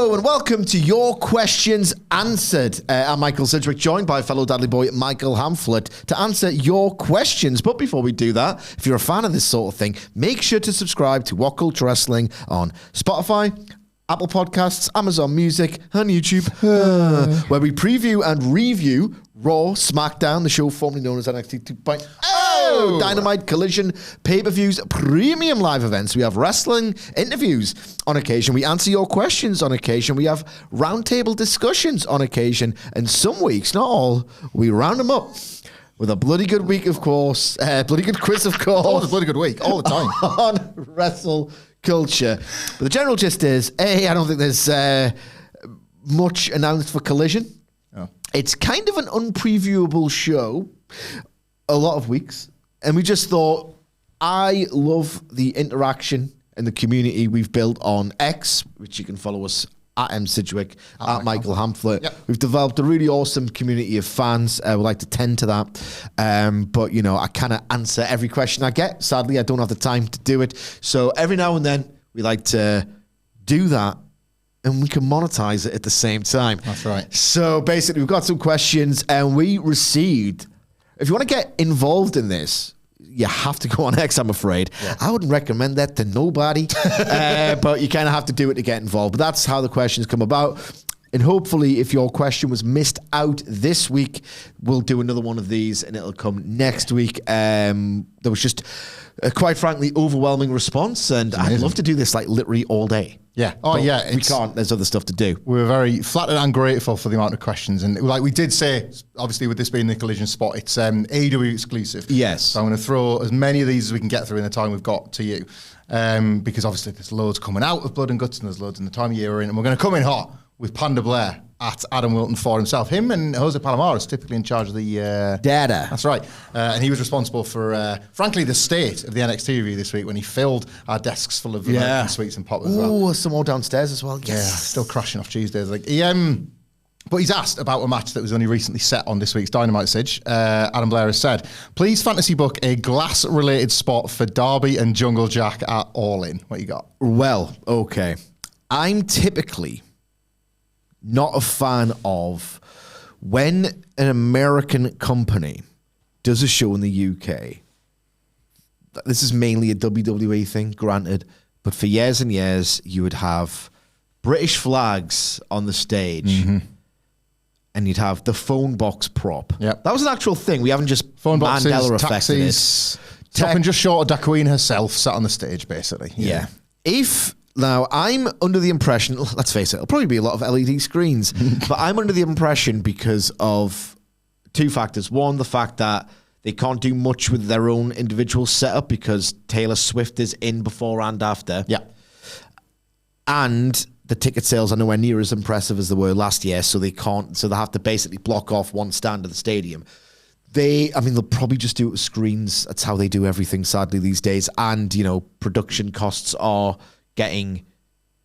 Hello and welcome to Your Questions Answered. I'm Michael Sidgwick, joined by fellow Dudley boy Michael Hamflett to answer your questions. But before we do that, if you're a fan of this sort of thing, make sure to subscribe to WhatCulture Wrestling on Spotify, Apple Podcasts, Amazon Music, and YouTube, where we preview and review Raw, SmackDown, the show formerly known as NXT 2.0, Dynamite, Collision, pay-per-views, premium live events. We have wrestling interviews on occasion. We answer your questions on occasion. We have roundtable discussions on occasion. And some weeks, not all, we round them up with a bloody good week, of course. Bloody good quiz, of course. Always a bloody good week, all the time. On WrestleCulture. But the general gist is, I don't think there's much announced for Collision. Oh. It's kind of an unpreviewable show a lot of weeks. And we just thought, I love the interaction and the community we've built on X, which you can follow us at Sidgwick, at Michael Hamflett. Yep. We've developed a really awesome community of fans. We like to tend to that. But, you know, I kind of answer every question I get. Sadly, I don't have the time to do it. So every now and then, we like to do that, and we can monetize it at the same time. That's right. So basically, we've got some questions, and we received... If you want to get involved in this, you have to go on X, I'm afraid. Yeah. I wouldn't recommend that to nobody, but you kind of have to do it to get involved. But that's how the questions come about. And hopefully, if your question was missed out this week, we'll do another one of these, and it'll come next week. There was just, quite frankly, overwhelming response, and I'd love to do this like literally all day. Yeah. Oh, yeah. We can't. There's other stuff to do. We were very flattered and grateful for the amount of questions. And like we did say, obviously with this being the Collision spot, it's AEW exclusive. Yes. So I'm going to throw as many of these as we can get through in the time we've got to you. Because obviously there's loads coming out of Blood and Guts, and there's loads in the time of year we're in. And we're going to come in hot with Panda Blair at Adam Wilton for himself. Him and Jose Palomar is typically in charge of the... data. That's right. And he was responsible for, frankly, the state of the NXT review this week when he filled our desks full of American sweets and pop as well. Oh, some more downstairs as well. Yes. Yeah, still crashing off Tuesdays. Like but he's asked about a match that was only recently set on this week's Dynamite, Sidge. Adam Blair has said, please fantasy book a glass-related spot for Darby and Jungle Jack at All In. What you got? Well, okay. I'm typically not a fan of when an American company does a show in the UK. This is mainly a WWE thing, granted, but for years and years, you would have British flags on the stage, and you'd have the phone box prop. Yep. That was an actual thing. We haven't just phone boxes, Mandela taxis, stopping just short of Da Queen herself sat on the stage, basically. Yeah. Now, I'm under the impression, let's face it, it'll probably be a lot of LED screens, but I'm under the impression because of two factors. One, the fact that they can't do much with their own individual setup because Taylor Swift is in before and after. Yeah. And the ticket sales are nowhere near as impressive as they were last year, so they have to basically block off one stand of the stadium. They'll probably just do it with screens. That's how they do everything, sadly, these days. And, you know, production costs are getting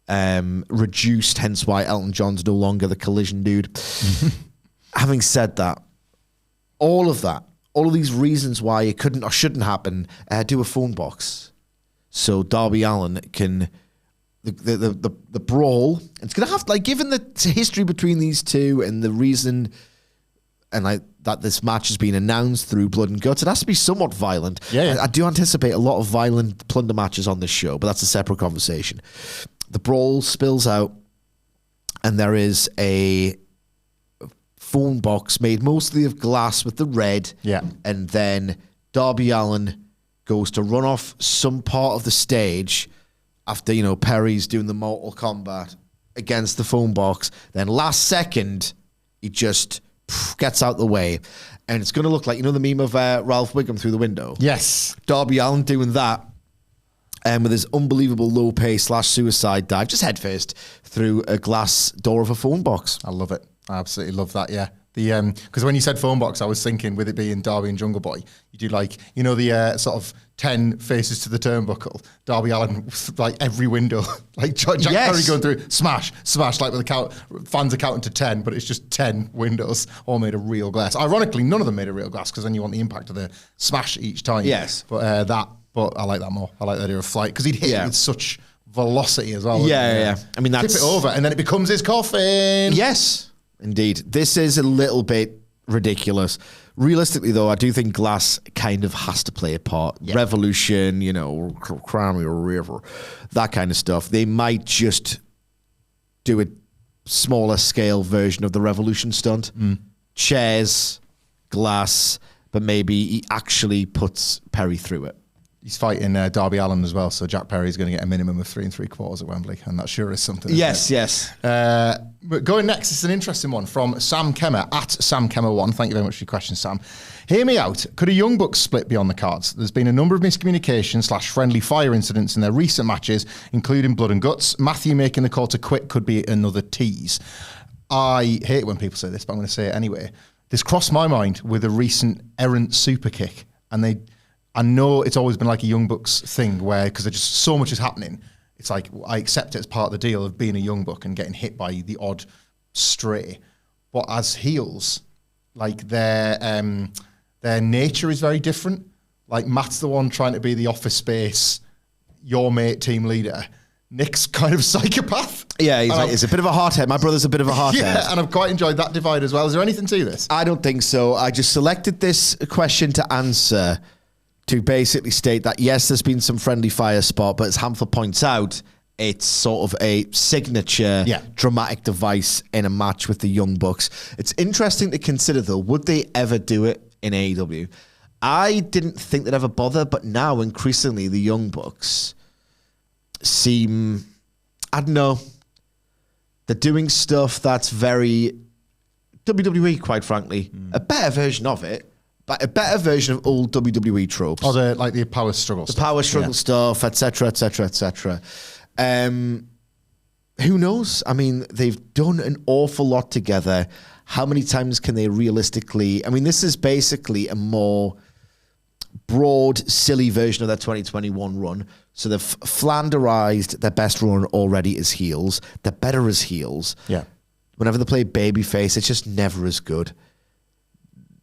reduced, hence why Elton John's no longer the Collision dude. Having said that, all of these reasons why it couldn't or shouldn't happen, do a phone box. So Darby Allin can, the brawl, it's going to have, like, given the history between these two and the reason, and like that this match has been announced through Blood and Guts, it has to be somewhat violent. Yeah. I do anticipate a lot of violent plunder matches on this show, but that's a separate conversation. The brawl spills out, and there is a phone box made mostly of glass with the red. Yeah. And then Darby Allin goes to run off some part of the stage after, you know, Perry's doing the Mortal Kombat against the phone box. Then last second, he just gets out the way, and it's going to look like, you know, the meme of Ralph Wiggum through the window? Yes. Darby Allin doing that, and with his unbelievable low pace / suicide dive, just headfirst through a glass door of a phone box. I love it. I absolutely love that, yeah. Because when you said phone box, I was thinking with it being Darby and Jungle Boy, you do like, you know, the sort of 10 faces to the turnbuckle. Darby Allin, like every window, like Jack Perry going through, smash, like with the count, fans are counting to 10, but it's just 10 windows all made of real glass. Ironically, none of them made of real glass because then you want the impact of the smash each time. Yes. But I like that more. I like the idea of flight because he'd hit it with such velocity as well. Yeah. I mean, that's... Tip it over, and then it becomes his coffin. Yes, indeed. This is a little bit ridiculous. Realistically, though, I do think Glass kind of has to play a part. Yeah. Revolution, Crown or River, that kind of stuff. They might just do a smaller scale version of the Revolution stunt. Chairs, Glass, but maybe he actually puts Perry through it. He's fighting Darby Allin as well, so Jack Perry's going to get a minimum of 3 3/4 at Wembley, and that sure is something. Yes. But going next, it's an interesting one from Sam Kemmer, at Sam Kemmer1. Thank you very much for your question, Sam. Hear me out. Could a Young Bucks split be on the cards? There's been a number of miscommunication / friendly fire incidents in their recent matches, including blood and guts. Matthew making the call to quit could be another tease. I hate when people say this, but I'm going to say it anyway. This crossed my mind with a recent errant super kick, and I know it's always been like a Young Bucks thing where, because there's just so much is happening, it's like I accept it as part of the deal of being a Young Buck and getting hit by the odd stray. But as heels, like their nature is very different. Like Matt's the one trying to be the Office Space, your mate, team leader. Nick's kind of psychopath. Yeah, he's a bit of a hothead. My brother's a bit of a hothead. Yeah, and I've quite enjoyed that divide as well. Is there anything to this? I don't think so. I just selected this question to answer to basically state that, yes, there's been some friendly fire spot, but as Hamflett points out, it's sort of a signature dramatic device in a match with the Young Bucks. It's interesting to consider, though, would they ever do it in AEW? I didn't think they'd ever bother, but now increasingly the Young Bucks seem, I don't know, they're doing stuff that's very WWE, quite frankly. A better version of it. But a better version of old WWE tropes. Or the power struggle stuff. The power struggle stuff, etc., etc., etc. Who knows? I mean, they've done an awful lot together. How many times can they realistically... I mean, this is basically a more broad, silly version of their 2021 run. So they've flanderized their best run already as heels. They're better as heels. Yeah. Whenever they play babyface, it's just never as good.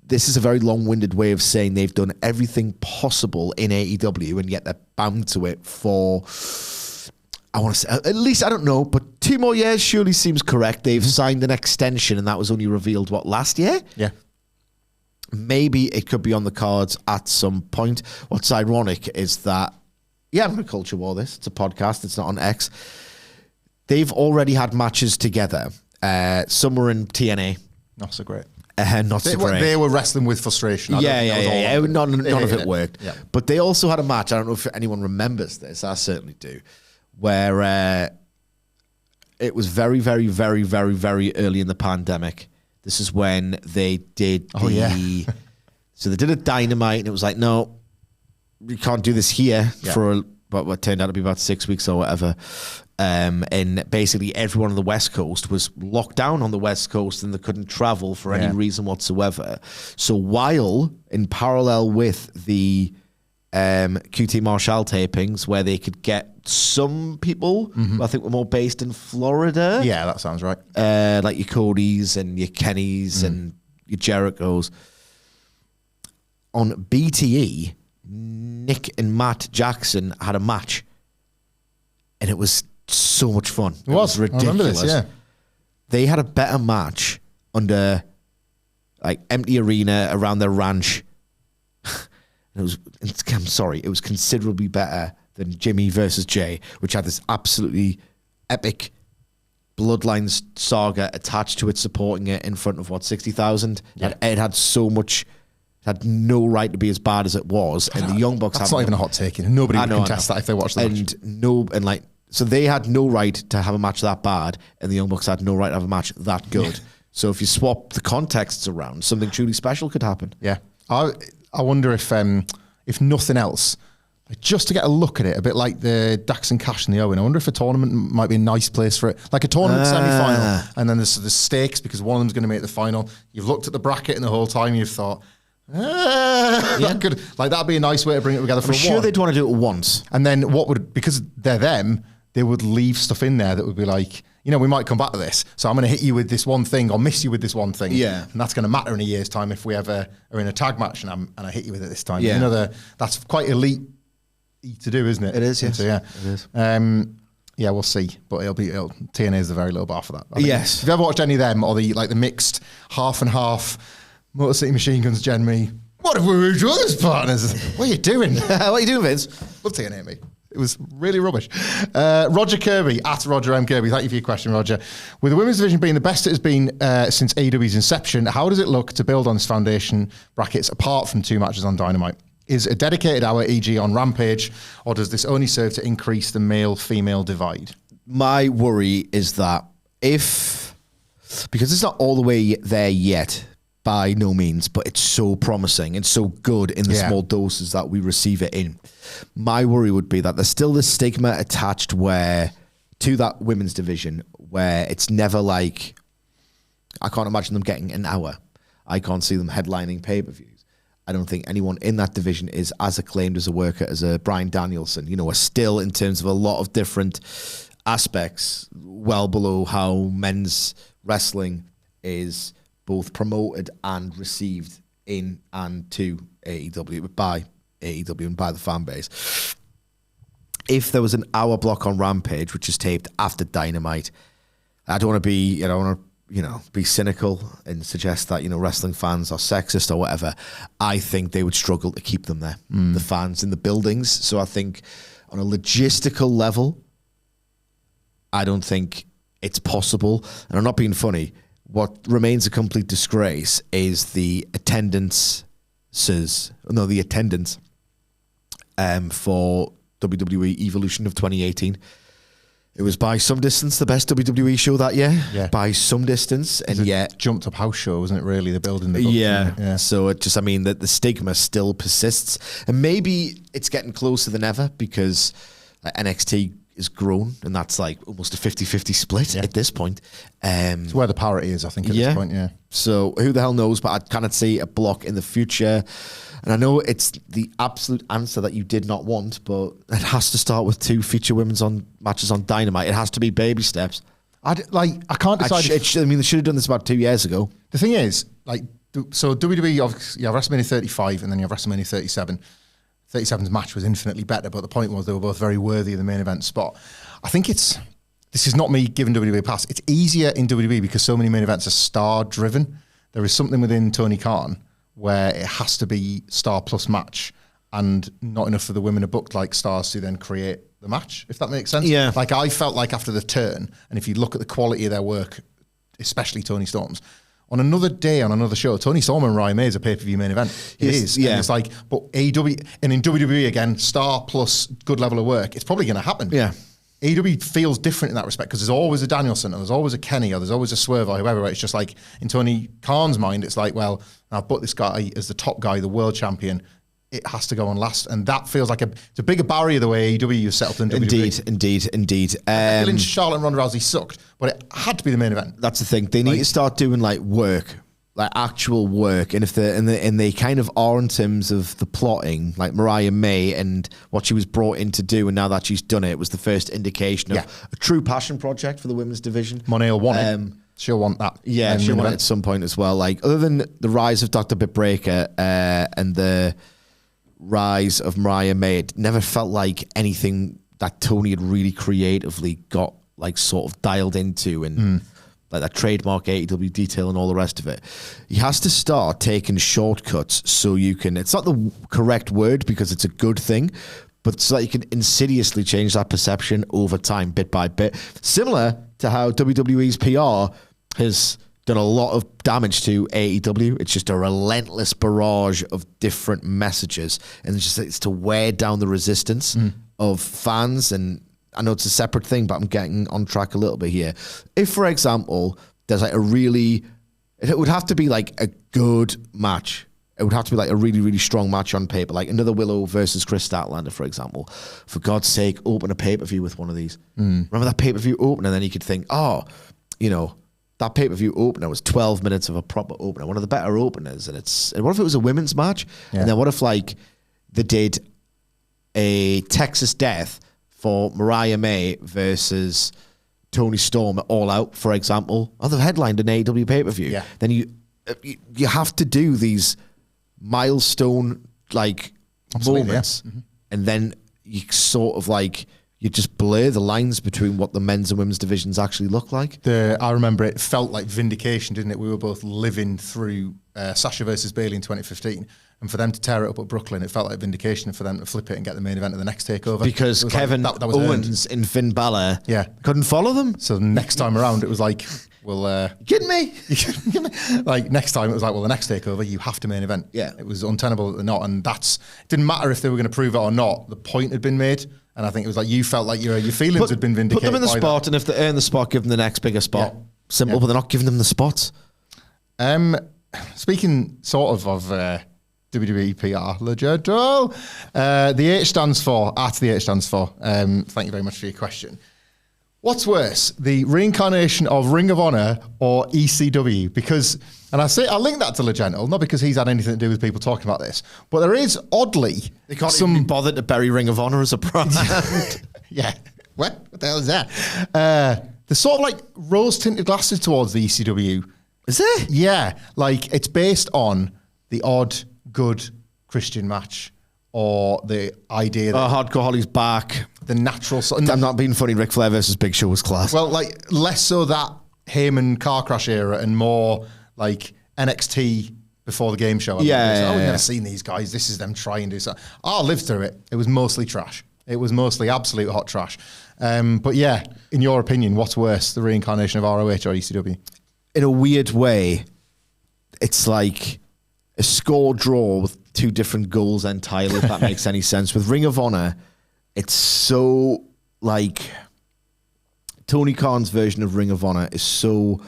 This is a very long-winded way of saying they've done everything possible in AEW, and yet they're bound to it for, I want to say, at least, I don't know, but 2 more years surely seems correct. They've signed an extension, and that was only revealed, last year? Yeah. Maybe it could be on the cards at some point. What's ironic is that, I'm going to culture war this. It's a podcast. It's not on X. They've already had matches together. Some were in TNA. Not so great. They were wrestling with frustration. None of it worked. Yeah. But they also had a match, I don't know if anyone remembers this, I certainly do, where it was very, very, very, very, very early in the pandemic. This is when they did so they did a Dynamite, and it was like, no, you can't do this here for what turned out to be about 6 weeks or whatever. And basically everyone on the West Coast was locked down on the West Coast, and they couldn't travel for any reason whatsoever. So while in parallel with the QT Marshall tapings, where they could get some people who I think were more based in Florida. Yeah, that sounds right. Like your Codys and your Kennys and your Jerichos. On BTE, Nick and Matt Jackson had a match, and it was so much fun. It was ridiculous. I remember this, They had a better match under like empty arena around their ranch. It was considerably better than Jimmy versus Jay, which had this absolutely epic Bloodlines saga attached to it, supporting it in front of 60,000. Yeah. It had so much. Had no right to be as bad as it was, and the Young Bucks. That's not even a hot take. Nobody would contest that if they watched the match. So they had no right to have a match that bad, and the Young Bucks had no right to have a match that good. Yeah. So if you swap the contexts around, something truly special could happen. Yeah, I wonder if nothing else, just to get a look at it, a bit like the Dax and Cash and the Owen. I wonder if a tournament might be a nice place for it, like a tournament semi-final, and then there's the stakes because one of them's going to make the final. You've looked at the bracket, and the whole time you've thought. That'd be a nice way to bring it together. I'm sure they'd want to do it once, and then because they're them, they would leave stuff in there that would be like, we might come back to this, so I'm going to hit you with this one thing or miss you with this one thing, and that's going to matter in a year's time if we ever are in a tag match and I hit you with it this time. That's quite elite to do, isn't it? It is, yes. So, it is. Yeah, we'll see. But TNA is the very low bar for that. Yes. If you ever watched any of them or the mixed half and half Motor City Machine Guns, Gen Me, what have we with others partners? What are you doing? What are you doing, Vince? Love TNA, mate. It was really rubbish. Roger Kirby, at Roger M. Kirby. Thank you for your question, Roger. With the women's division being the best it has been since AEW's inception, how does it look to build on this foundation, brackets, apart from 2 matches on Dynamite? Is a dedicated hour, e.g. on Rampage, or does this only serve to increase the male-female divide? My worry is that because it's not all the way there yet, by no means, but it's so promising and so good in the small doses that we receive it in. My worry would be that there's still this stigma attached to that women's division where it's never like, I can't imagine them getting an hour. I can't see them headlining pay-per-views. I don't think anyone in that division is as acclaimed as a worker as a Bryan Danielson. Are still, in terms of a lot of different aspects, well below how men's wrestling is both promoted and received in and to AEW, by AEW and by the fan base. If there was an hour block on Rampage, which is taped after Dynamite, I don't want to be, be cynical and suggest that, wrestling fans are sexist or whatever. I think they would struggle to keep them there, the fans in the buildings. So I think on a logistical level, I don't think it's possible. And I'm not being funny. What remains a complete disgrace is the attendance for WWE Evolution of 2018. It was by some distance the best WWE show that year. Yeah. By some distance. And yet jumped up house show, wasn't it, really? The building. Yeah. So it just, that the stigma still persists. And maybe it's getting closer than ever because NXT is grown and that's like almost a 50-50 split at this point. It's where the parity is, I think, at this point, So who the hell knows, but I cannot see a block in the future. And I know it's the absolute answer that you did not want, but it has to start with 2 feature women's matches on Dynamite. It has to be baby steps. I can't decide. They should have done this about 2 years ago. The thing is, so WWE, obviously, you have WrestleMania 35 and then you have WrestleMania 37. 37's match was infinitely better, but the point was they were both very worthy of the main event spot. I think this is not me giving WWE a pass. It's easier in WWE because so many main events are star-driven. There is something within Tony Khan where it has to be star plus match and not enough of the women are booked like stars to then create the match, if that makes sense. Yeah. I felt like after the turn, and if you look at the quality of their work, especially Toni Storm's, on another day, on another show, Toni Storm and Mariah May is a pay-per-view main event. It is. Yeah. And it's but AEW, and in WWE again, star plus good level of work, it's probably going to happen. Yeah. AEW feels different in that respect because there's always a Danielson or there's always a Kenny or there's always a Swerve or whoever. It's just like in Tony Khan's mind, it's like, well, I've put this guy as the top guy, the world champion. It has to go on last. And that feels like it's a bigger barrier the way AEW is set up than WWE. Indeed. Lynch, Charlotte and Ronda Rousey sucked, but it had to be the main event. That's the thing. They need to start doing work. Actual work, and if they kind of are in terms of the plotting, like Mariah May and what she was brought in to do, and now that she's done it was the first indication of a true passion project for the women's division. Monet will want it. She'll want that. Yeah, she'll want it at some point as well. Other than the rise of Dr. Bitbreaker and the rise of Mariah May, it never felt like anything that Tony had really creatively got sort of dialed into and. That trademark AEW detail and all the rest of it. He has to start taking shortcuts so you can, it's not the correct word because it's a good thing, but so that you can insidiously change that perception over time, bit by bit. Similar to how WWE's PR has done a lot of damage to AEW. It's just a relentless barrage of different messages. And it's to wear down the resistance of fans. And I know it's a separate thing, but I'm getting on track a little bit here. If, for example, there's it would have to be a good match. It would have to be a really, really strong match on paper, like another Willow versus Chris Statlander, for example. For God's sake, open a pay-per-view with one of these. Remember that pay-per-view opener? And then you could think, that pay-per-view opener was 12 minutes of a proper opener, one of the better openers. And what if it was a women's match? Yeah. And then what if they did a Texas Death for Mariah May versus Toni Storm at All Out, for example, or they've headlined an AEW pay-per-view. Yeah. Then you have to do these milestone moments, and then you sort of you just blur the lines between what the men's and women's divisions actually look like. I remember it felt like vindication, didn't it? We were both living through Sasha versus Bayley in 2015. And for them to tear it up at Brooklyn, it felt like vindication. For them to flip it and get the main event of the next takeover. Because Kevin like, that was Owens and Finn Balor couldn't follow them. So next time around, it was like, well... kidding me? Like, next time, it was like, well, the next takeover, you have to main event. Yeah. It was untenable that they're not. And it didn't matter if they were going to prove it or not. The point had been made. And I think it was like, you felt like your feelings had been vindicated. Put them in the spot, that. and if they earn the spot, give them the next bigger spot. Yeah. Simple, but they're not giving them the spots. Speaking sort of WWE PR, legit. The H stands for, the H stands for. Thank you very much for your question. What's worse, the reincarnation of Ring of Honor or ECW? Because, and I link that to Legendo, not because he's had anything to do with people talking about this, but there is oddly They can't even be bothered to bury Ring of Honor as a brand. Yeah. What the hell is that? There's sort of like rose-tinted glasses towards the ECW. Is it? Yeah. Like, it's based on the odd, good Christian match or the idea that Hardcore Holly's back. the natural... I'm not being funny, Ric Flair versus Big Show was class. Well, like, less so that Heyman car crash era and more like NXT before the game show. We've never seen these guys. This is them trying to do something. I lived through it. It was mostly trash. It was mostly absolute hot trash. But yeah, in your opinion, what's worse, the reincarnation of ROH or ECW? In a weird way, it's like a score draw with two different goals entirely, if that makes any sense. With Ring of Honor, it's so like Tony Khan's version of Ring of Honor is so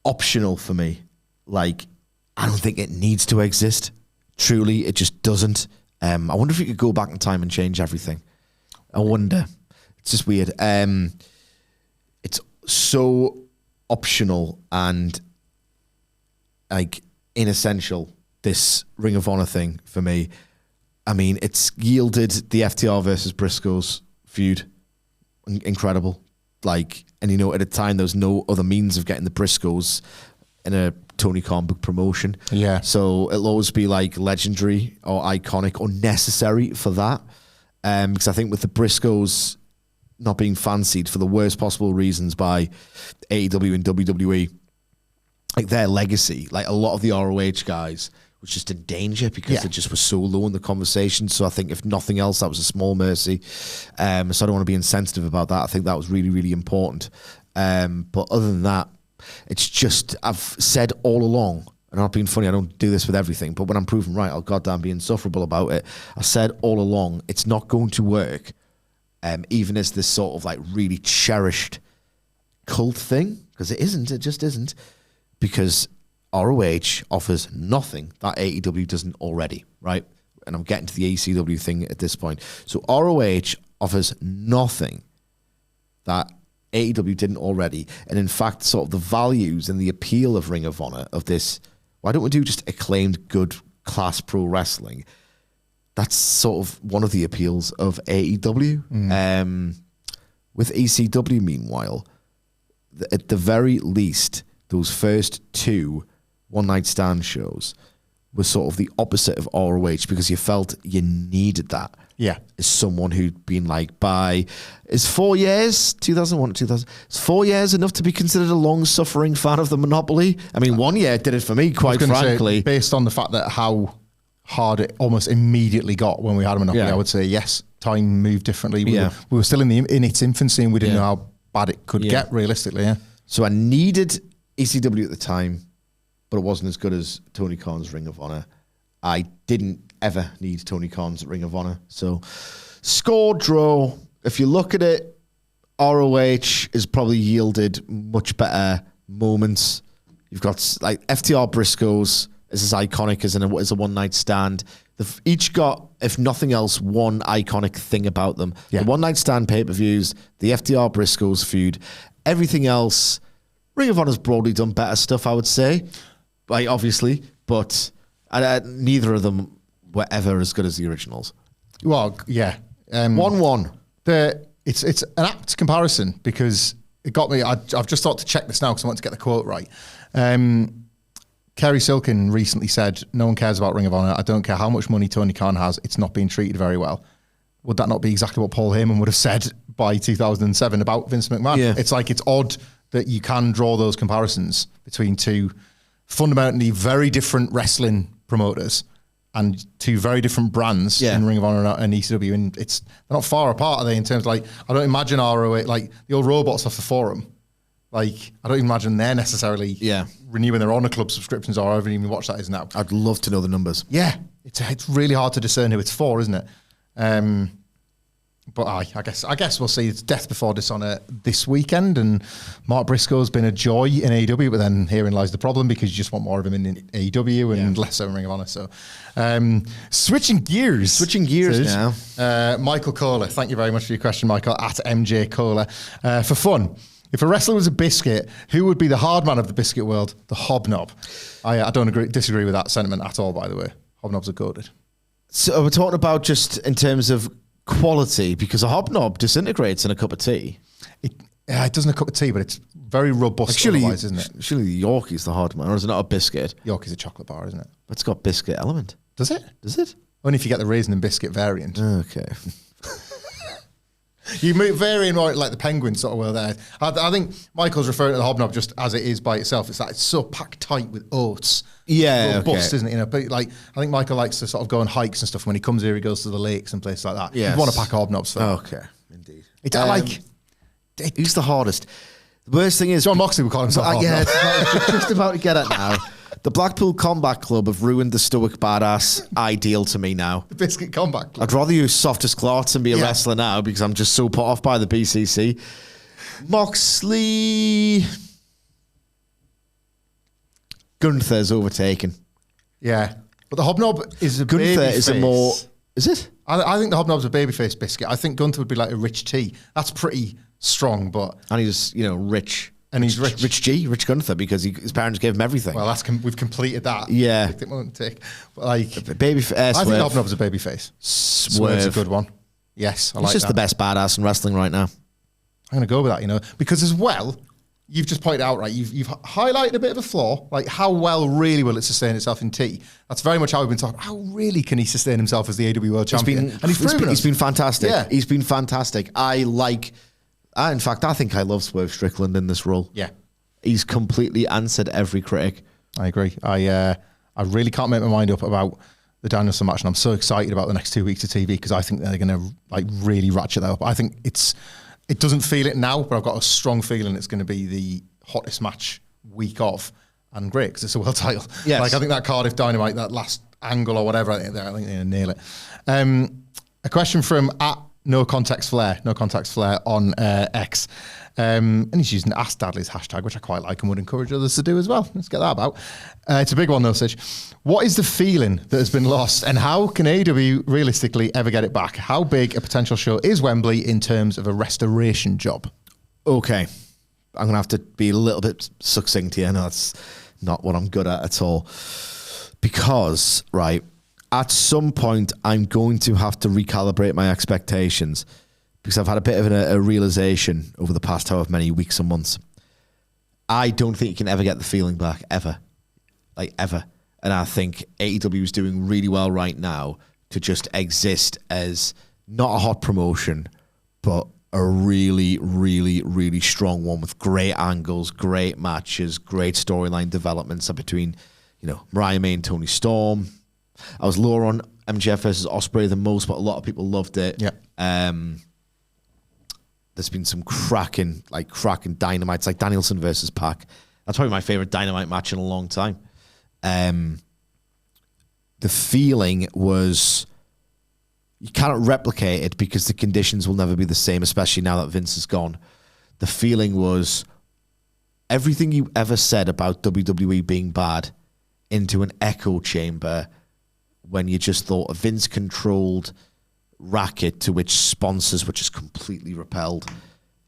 optional for me. Like, I don't think it needs to exist. Truly, it just doesn't. I wonder if you could go back in time and change everything. I wonder. It's just weird. It's so optional and like inessential, this Ring of Honor thing for me. I mean, it's yielded the FTR versus Briscoes feud. Incredible. Like, and you know, at a time there was no other means of getting the Briscoes in a Tony Khan book promotion. Yeah. So it'll always be like legendary or iconic or necessary for that. Because I think with the Briscoes not being fancied for the worst possible reasons by AEW and WWE, like their legacy, like a lot of the ROH guys was just in danger because they just were so low in the conversation. So I think if nothing else, that was a small mercy. So I don't want to be insensitive about that. I think that was really, really important. But other than that, it's just, I've said all along, and I'm not being funny, I don't do this with everything, but when I'm proven right, I'll goddamn be insufferable about it. I said all along, it's not going to work, even as this sort of like really cherished cult thing, because it isn't, it just isn't, because ROH offers nothing that AEW doesn't already, right? And I'm getting to the ECW thing at this point. So ROH offers nothing that AEW didn't already. And in fact, sort of the values and the appeal of Ring of Honor, of this, why don't we do just acclaimed good class pro wrestling? That's sort of one of the appeals of AEW. With ECW, meanwhile, at the very least, those first two one-night stand shows were sort of the opposite of ROH because you felt you needed that. Yeah. As someone who'd been like, is 4 years, 2001 to 2000, is 4 years enough to be considered a long-suffering fan of the monopoly? I mean, 1 year did it for me, quite frankly. Say, based on the fact that how hard it almost immediately got when we had a monopoly, I would say, yes, time moved differently. We were still in its infancy and we didn't know how bad it could get realistically, So I needed ECW at the time, but it wasn't as good as Tony Khan's Ring of Honor. I didn't ever need Tony Khan's Ring of Honor. So, score draw. If you look at it, ROH has probably yielded much better moments. You've got like FTR Briscoes is as iconic as a one-night stand. They've each got, if nothing else, one iconic thing about them. The one-night stand pay-per-views, the FTR Briscoes feud, everything else. Ring of Honor's broadly done better stuff, I would say. Like, obviously, but neither of them were ever as good as the originals. Well, yeah. 1-1. It's an apt comparison because it got me. I've just thought to check this now because I want to get the quote right. Kerry Silkin recently said, "No one cares about Ring of Honor. I don't care how much money Tony Khan has. It's not being treated very well." would that not be exactly what Paul Heyman would have said by 2007 about Vince McMahon? Yeah. It's like, it's odd that you can draw those comparisons between two fundamentally very different wrestling promoters and two very different brands in Ring of Honor and ECW, and they're not far apart, are they? In terms of, like, I don't imagine ROH, like the old robots off the forum, like I don't imagine they're necessarily renewing their Honor Club subscriptions, or I haven't even watched that is now. I'd love to know the numbers. Yeah, it's really hard to discern who it's for, isn't it? But I guess we'll see. It's Death Before Dishonor this weekend, and Mark Briscoe's been a joy in AEW, but then herein lies the problem, because you just want more of him in AEW and less so in Ring of Honor. So, switching gears now. Michael Kohler, thank you very much for your question, Michael, at MJ Kohler. For fun, if a wrestler was a biscuit, who would be the hard man of the biscuit world? The Hobnob. I don't disagree with that sentiment at all, by the way. Hobnobs are goated. So we're talking about just in terms of quality, because a hobnob disintegrates in a cup of tea. It doesn't a cup of tea, but it's very robust otherwise, isn't it? Surely the Yorkie's the hard man, or is it not a biscuit? Yorkie's a chocolate bar, isn't it? But it's got biscuit element. Does it? Does it? Only if you get the raisin and biscuit variant. Okay. You vary in like the penguin sort of world there. I think Michael's referring to the hobnob just as it is by itself. It's like it's so packed tight with oats. Yeah, robust, isn't it? You know, but like I think Michael likes to sort of go on hikes and stuff. When he comes here, he goes to the lakes and places like that. Yes. You want to pack hobnobs for that. Okay, indeed. It's who's the hardest? The worst thing is John Moxley would call himself hobnob. Yeah, it's just about to get it now. The Blackpool Combat Club have ruined the stoic badass ideal to me now. The Biscuit Combat Club. I'd rather use softest cloths and be a wrestler now, because I'm just so put off by the BCC. Moxley... Gunther's overtaken. Yeah. But the hobnob is a Gunther baby is face. a more... Is it? I think the hobnob's a babyface biscuit. I think Gunther would be like a Rich T. That's pretty strong, but... And he's, rich. And he's rich. Rich Gunther, because his parents gave him everything. Well, we've completed that. Yeah. It won't take. Like, I think Hobnob's a babyface. Swerve's a good one. Yes, I like that. He's just the best badass in wrestling right now. I'm going to go with that, because as well, you've just pointed out, right, you've highlighted a bit of a flaw, like how really will it sustain itself in T? That's very much how we've been talking. How really can he sustain himself as the AEW World Champion? He's been fantastic. Yeah. He's been fantastic. In fact, I think I love Swerve Strickland in this role. Yeah. He's completely answered every critic. I agree. I really can't make my mind up about the Danielson match, and I'm so excited about the next 2 weeks of TV, because I think they're going to really ratchet that up. I think it doesn't feel it now, but I've got a strong feeling it's going to be the hottest match week of, and great, because it's a world title. Yes. I think that Cardiff Dynamite, that last angle or whatever, I think they're going to nail it. A question from No Context Flair on X. And he's using Ask Dadley's hashtag, which I quite like and would encourage others to do as well. Let's get that about. It's a big one though, Sidge. What is the feeling that has been lost, and how can AEW realistically ever get it back? How big a potential show is Wembley in terms of a restoration job? Okay. I'm going to have to be a little bit succinct here. No, that's not what I'm good at all. Because, right, at some point, I'm going to have to recalibrate my expectations, because I've had a bit of a realization over the past however many weeks and months. I don't think you can ever get the feeling back, ever. Ever. And I think AEW is doing really well right now to just exist as not a hot promotion, but a really, really, really strong one with great angles, great matches, great storyline developments between, Mariah May and Toni Storm. I was lower on MJF versus Ospreay than most, but a lot of people loved it. Yeah. There's been some cracking dynamites, like Danielson versus Pac. That's probably my favorite Dynamite match in a long time. The feeling was you cannot replicate it, because the conditions will never be the same, especially now that Vince is gone. The feeling was everything you ever said about WWE being bad into an echo chamber when you just thought a Vince-controlled racket to which sponsors were just completely repelled.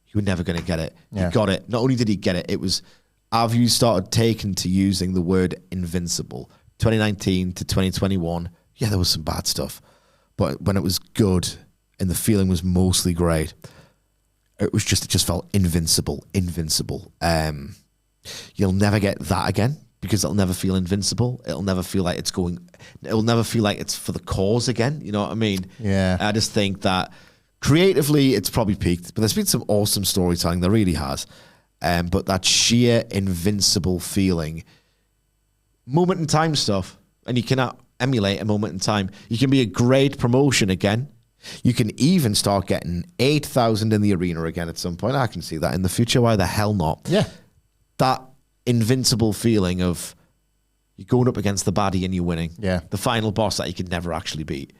You were never going to get it. Yeah. He got it. Not only did he get it, it was, our views started taking to using the word invincible. 2019 to 2021, yeah, there was some bad stuff. But when it was good and the feeling was mostly great, it just felt invincible. You'll never get that again, because it'll never feel invincible. It'll never feel like it's for the cause again. You know what I mean? Yeah. I just think that creatively it's probably peaked, but there's been some awesome storytelling. There really has. But that sheer invincible feeling, moment in time stuff, and you cannot emulate a moment in time. You can be a great promotion again. You can even start getting 8,000 in the arena again at some point. I can see that in the future. Why the hell not? Yeah. That invincible feeling of you're going up against the baddie and you're winning. Yeah. The final boss that you could never actually beat.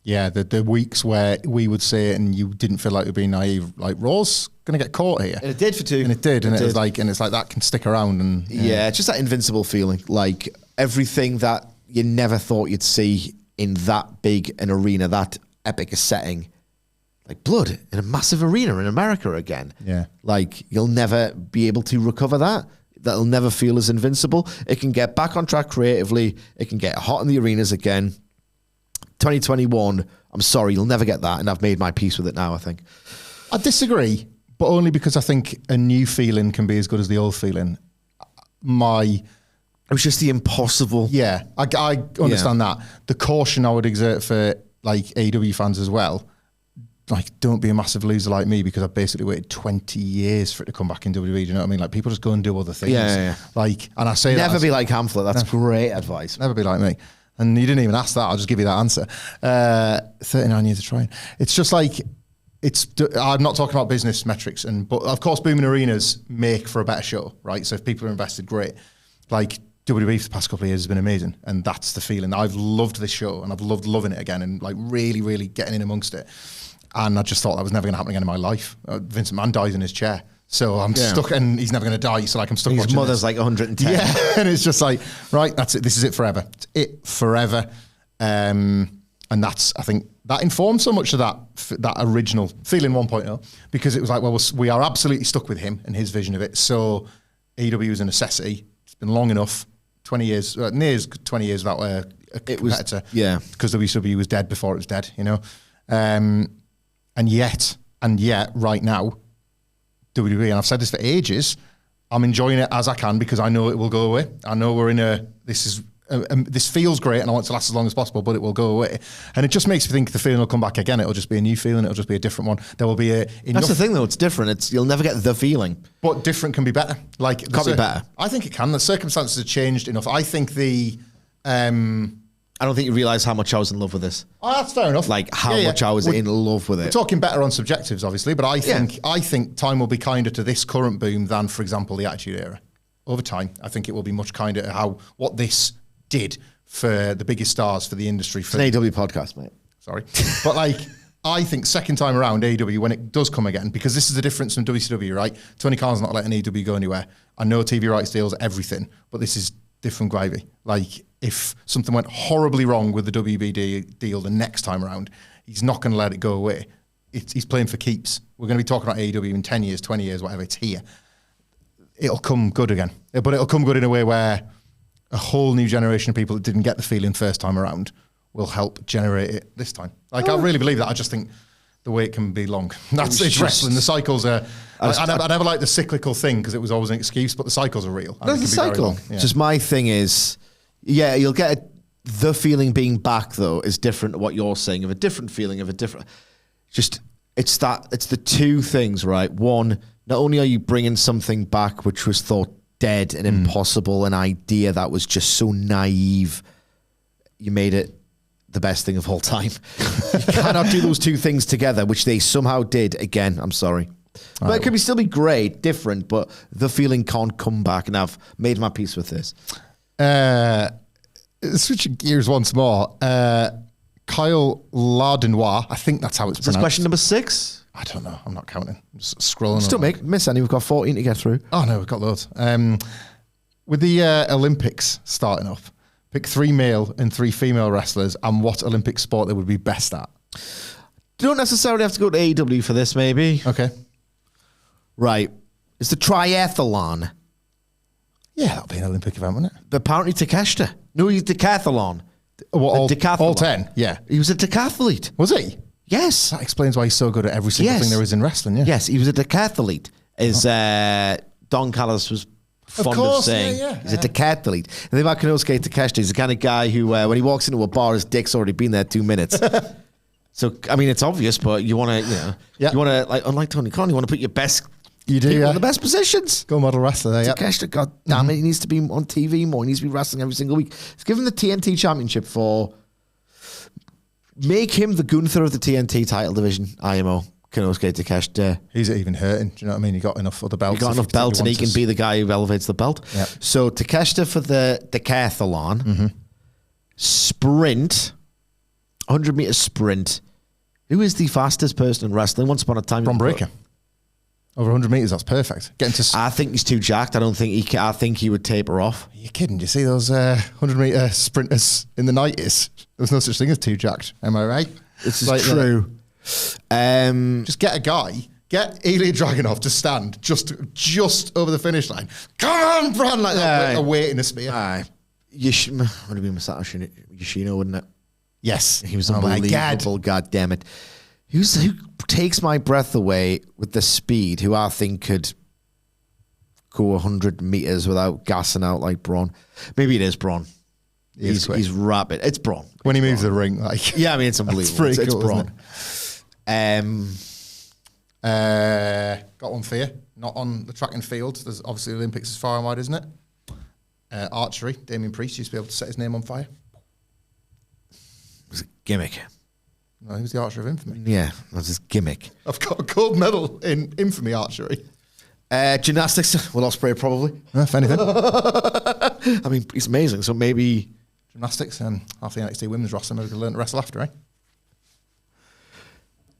Yeah, the weeks where we would say it and you didn't feel like you're being naive, like Raw's going to get caught here. And it did for 2. And it did. And it's like that can stick around. And yeah, it's just that invincible feeling. Like everything that you never thought you'd see in that big an arena, that epic a setting, like blood in a massive arena in America again. Yeah. Like you'll never be able to recover that. That'll never feel as invincible. It can get back on track creatively. It can get hot in the arenas again. 2021, I'm sorry, you'll never get that. And I've made my peace with it now, I think. I disagree, but only because I think a new feeling can be as good as the old feeling. It was just the impossible. Yeah, I understand that. The caution I would exert for like AEW fans as well, like don't be a massive loser like me because I've basically waited 20 years for it to come back in WWE. Do you know what I mean? Like people just go and do other things. Yeah. Like, and I say never be like Hamflett. That's great advice. Never be like me. And you didn't even ask that. I'll just give you that answer. 39 years of trying. It's just like, I'm not talking about business metrics, but of course, booming arenas make for a better show, right? So if people are invested, great. Like WWE for the past couple of years has been amazing. And that's the feeling. I've loved this show and I've loved loving it again and like really, really getting in amongst it. And I just thought that was never going to happen again in my life. Vincent Mann dies in his chair. So I'm stuck and he's never going to die. So like I'm stuck watching his mother's this. like 110. Yeah. And it's just like, right, that's it. This is it forever. It's it forever. And that's, I think that informed so much of that original feeling 1.0 because it was like, well, we are absolutely stuck with him and his vision of it. So AEW is a necessity. It's been long enough, 20 years, near 20 years without a competitor. Because WCW was dead before it was dead, you know? And yet, right now, WWE, and I've said this for ages, I'm enjoying it as I can because I know it will go away. I know we're in this feels great and I want it to last as long as possible, but it will go away. And it just makes me think the feeling will come back again. It'll just be a new feeling. It'll just be a different one. There will be That's the thing though, it's different. You'll never get the feeling. But different can be better. Like Can't be better. I think it can. The circumstances have changed enough. I think I don't think you realise how much I was in love with this. Oh, that's fair enough. Like how much I was in love with it. We're talking better on subjectives, obviously, but I think time will be kinder to this current boom than, for example, the Attitude Era. Over time, I think it will be much kinder to what this did for the biggest stars for the industry. It's an AEW podcast, mate. Sorry. But like, I think second time around AEW, when it does come again, because this is the difference from WCW, right? Tony Khan's not letting AEW go anywhere. I know TV rights deals, everything, but this is different gravy. Like, if something went horribly wrong with the WB deal the next time around, he's not going to let it go away. He's playing for keeps. We're going to be talking about AEW in 10 years, 20 years, whatever. It's here. It'll come good again. But it'll come good in a way where a whole new generation of people that didn't get the feeling first time around will help generate it this time. Like, I really believe that. I just think the wait can be long. It's wrestling. The cycles are... I never liked the cyclical thing because it was always an excuse, but the cycles are real. There's a cycle. Yeah. Just my thing is... Yeah, you'll get the feeling being back though is different to what you're saying, of a different feeling, of a different. It's the two things, right? One, not only are you bringing something back which was thought dead and impossible, an idea that was just so naive, you made it the best thing of all time. You cannot do those two things together, which they somehow did. Again, I'm sorry. But it could still be great, different, but the feeling can't come back, and I've made my peace with this. Switching gears once more, Kyle Lardenois, I think that's how it's pronounced. Is this question number 6? I don't know. I'm not counting. I'm just scrolling. Still miss any. We've got 14 to get through. Oh no, we've got loads. With the Olympics starting up, pick 3 male and 3 female wrestlers and what Olympic sport they would be best at. You don't necessarily have to go to AEW for this, maybe. Okay. Right. It's the triathlon. Yeah, that'll be an Olympic event, wouldn't it? Apparently Takeshita. No, he's decathlon. Decathlon. All 10, yeah. He was a decathlete. Was he? Yes. That explains why he's so good at every single thing there is in wrestling, yeah. Yes, he was a decathlete. Don Callis was fond of saying. He's a decathlete. And the about Konosuke Takeshita, he's the kind of guy who, when he walks into a bar, his dick's already been there 2 minutes. So, I mean, it's obvious, but you want to, you want to, like, unlike Tony Khan, you want to put your best people in the best positions. Go model wrestler there, Takeshita, God damn it, he needs to be on TV more. He needs to be wrestling every single week. Let's give him the TNT championship make him the Gunther of the TNT title division, IMO. Konosuke Takeshita. He's even hurting. Do you know what I mean? He got enough other belts. He got enough belts, and he can be the guy who elevates the belt. Yep. So Takeshita for the decathlon. Sprint, 100-meter sprint. Who is the fastest person in wrestling? Once upon a time, Bron Breakker. Over 100 meters, that's perfect. I think he's too jacked. I don't think he can. I think he would taper off. Are you kidding? Do you see those 100-meter sprinters in the 90s? There's no such thing as too jacked. Am I right? This is true. Just get a guy, get Ilya Dragunov to stand just over the finish line. Come on, Bron, like that, awaiting a spear. Aye. Would have been Masato Yoshino, wouldn't it? Yes. He was unbelievable, God damn it. Who takes my breath away with the speed, who I think could go 100 meters without gassing out like Bron. Maybe it is Bron. He's rapid. It's Bron. When he moves the ring, like. Yeah, I mean, it's unbelievable. It's cool, Bron. Got one for you. Not on the track and field. There's obviously the Olympics is far and wide, isn't it? Archery. Damien Priest used to be able to set his name on fire. It was a gimmick. No, he was the archer of infamy. Yeah, that's his gimmick. I've got a gold medal in infamy archery. Gymnastics. Will Ospreay probably. If anything. I mean, he's amazing. So maybe gymnastics and half the NXT women's roster maybe could learn to wrestle after, eh?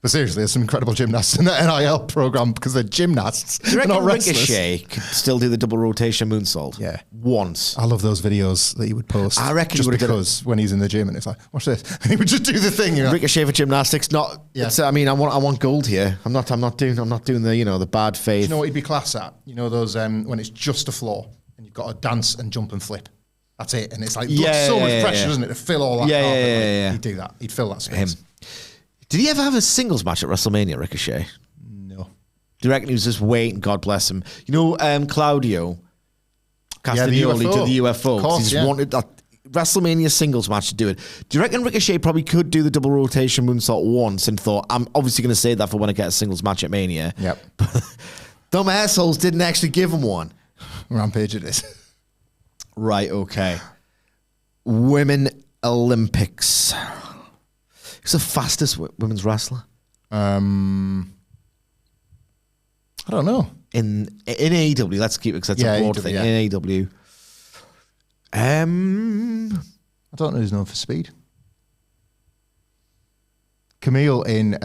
But seriously, there's some incredible gymnasts in the NIL program because they're gymnasts. Do you reckon not wrestlers? Ricochet could still do the double rotation moonsault? Yeah. Once. I love those videos that he would post. I reckon just he would because when he's in the gym and it's like, watch this. And he would just do the thing. Ricochet for gymnastics, not. Yeah. I mean, I want gold here. I'm not doing the the bad faith. Do you know what he'd be class at? You know those when it's just a floor and you've got to dance and jump and flip. That's it. And it's like so much pressure, isn't it, to fill all that carpet. Yeah. He'd do that. He'd fill that space. Did he ever have a singles match at WrestleMania, Ricochet? No. Do you reckon he was just waiting? God bless him. You know, Claudio Castagnoli did the UFO. Of course, he just wanted that WrestleMania singles match to do it. Do you reckon Ricochet probably could do the double rotation moonsault once and thought, I'm obviously going to say that for when I get a singles match at Mania? Yep. Dumb assholes didn't actually give him one. Rampage it is. Right, okay. Women Olympics. Who's the fastest women's wrestler? I don't know. In AEW, let's keep it because that's a broad thing. Yeah. In AEW. I don't know who's known for speed. Camille in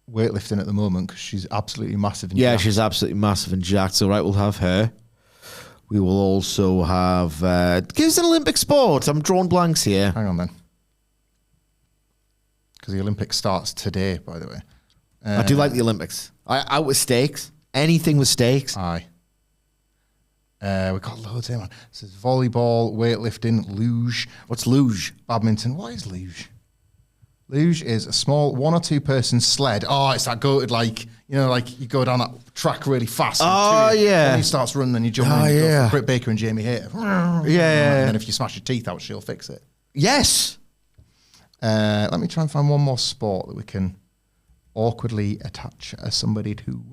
weightlifting at the moment because she's absolutely massive and jacked. She's absolutely massive and jacked. So, right, we'll have her. We will also have... give us an Olympic sport. I'm drawing blanks here. Hang on then. Because the Olympics starts today, by the way. I do like the Olympics. Out with stakes. Anything with stakes. Aye. We've got loads here, man. This is volleyball, weightlifting, luge. What's luge? Badminton. What is luge? Luge is a small 1 or 2 person sled. Oh, it's that goated, like, you know, like you go down that track really fast. Oh, yeah. When he starts running, then you jump in. You go for Britt Baker and Jamie Hayter. Yeah. And then if you smash your teeth out, she'll fix it. Yes. Let me try and find one more sport that we can awkwardly attach somebody to.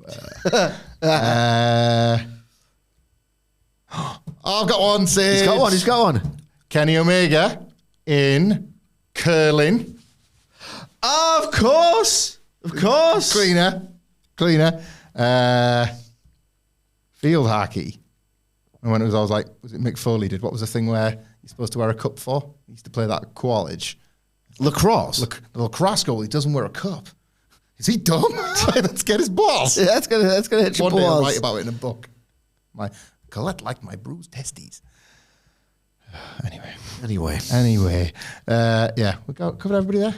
I've got one, Sid. He's got one. Kenny Omega in curling. Of course. Cleaner. Field hockey. And when I was like, was it Mick Foley did? What was the thing where you're supposed to wear a cup for? He used to play that at Qualage. Lacrosse. The lacrosse goalie doesn't wear a cup. Is he dumb? Let's get his balls. Yeah, that's gonna hit your balls. One day I'll balls. write about it in a book. Colette liked my bruised testes. Anyway. Yeah, we covered everybody there.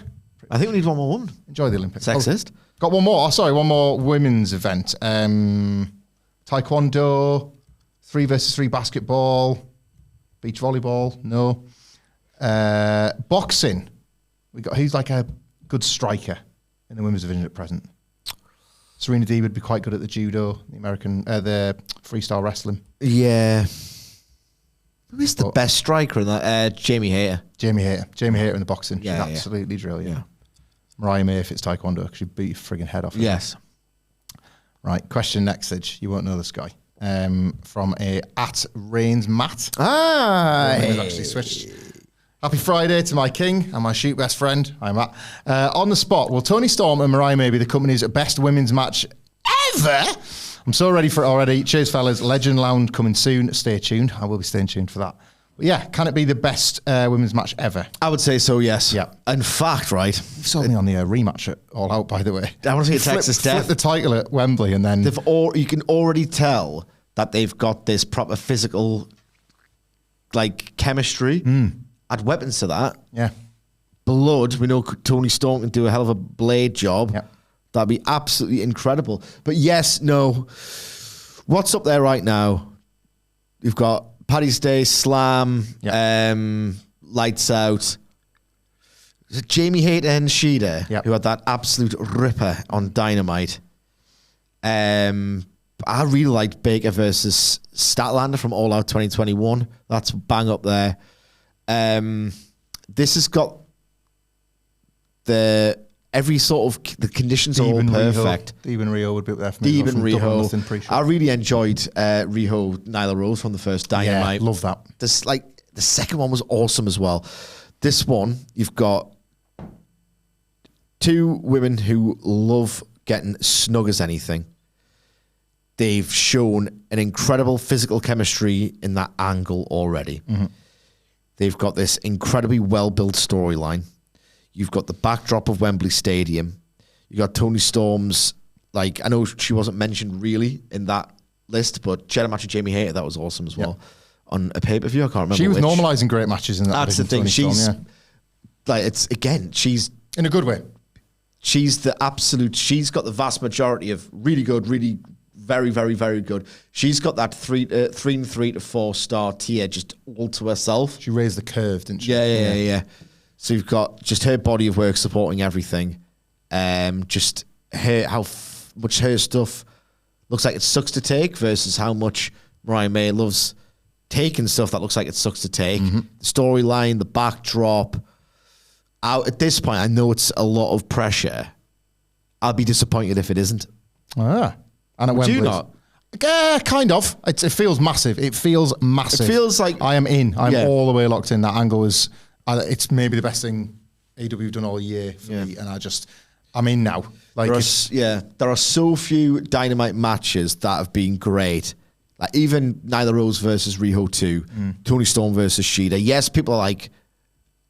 I think we need one more woman. Enjoy the Olympics. Sexist. Got one more. One more women's event. Taekwondo, 3v3 basketball, beach volleyball. No. Boxing. Who's like a good striker in the women's division at present? Serena Deeb would be quite good at the judo, the freestyle wrestling. Yeah. Who is the best striker in that? Jamie Hayter. Jamie Hayter in the boxing. Yeah, She'd absolutely drill you. Yeah. Mariah May if it's taekwondo, because she'd beat your frigging head off. Yes. Right, question next, Sidge. You won't know this guy. From a @RainsMatt. Has actually switched. Happy Friday to my king and my shoot best friend. Hi, Matt. On the spot, will Toni Storm and Mariah May be the company's best women's match ever? I'm so ready for it already. Cheers, fellas. Legend Lounge coming soon. Stay tuned. I will be staying tuned for that. But yeah, can it be the best women's match ever? I would say so, yes. Yeah. In fact, right? You've sold me on the rematch at All Out, by the way. I want to see a Texas Death. Flip the title at Wembley and then... You can already tell that they've got this proper physical, like, chemistry. Add weapons to that. Yeah. Blood. We know Toni Storm can do a hell of a blade job. Yeah. That'd be absolutely incredible. But yes, no. What's up there right now? You've got Paddy's Day, Slam, Lights Out. Is it Jamie Hayter and Sheeda who had that absolute ripper on Dynamite? I really liked Baker versus Statlander from All Out 2021. That's bang up there. This has got every sort of the conditions are all perfect. Deeb and Riho would be up there for me. Deeb and Riho. I really enjoyed Riho Nyla Rose from the first Dynamite. Yeah, love that. This the second one was awesome as well. This one, you've got two women who love getting snug as anything. They've shown an incredible physical chemistry in that angle already. Mm-hmm. They've got this incredibly well-built storyline. You've got the backdrop of Wembley Stadium. You got Toni Storm's, I know she wasn't mentioned really in that list, but she had a match with Jamie Hayter. That was awesome as well. On a pay-per-view, I can't remember. She was normalising great matches in that. That's the thing. She's she's in a good way. She's the absolute. She's got the vast majority of really good, really very, very, very good. She's got that 3 to 4 star tier just all to herself. She raised the curve, didn't she? Yeah. So you've got just her body of work supporting everything. Just how much her stuff looks like it sucks to take versus how much Mariah May loves taking stuff that looks like it sucks to take. Mm-hmm. The storyline, the backdrop. At this point, I know it's a lot of pressure. I'll be disappointed if it isn't. And at Wembley. Do you not? Kind of. It feels massive. It feels massive. It feels like... I am in. I'm all the way locked in. That angle is... it's maybe the best thing AEW have done all year for me. And I'm in now. There are so few Dynamite matches that have been great. Like even Nyla Rose versus Riho 2, Toni Storm versus Sheeda. Yes, people are like,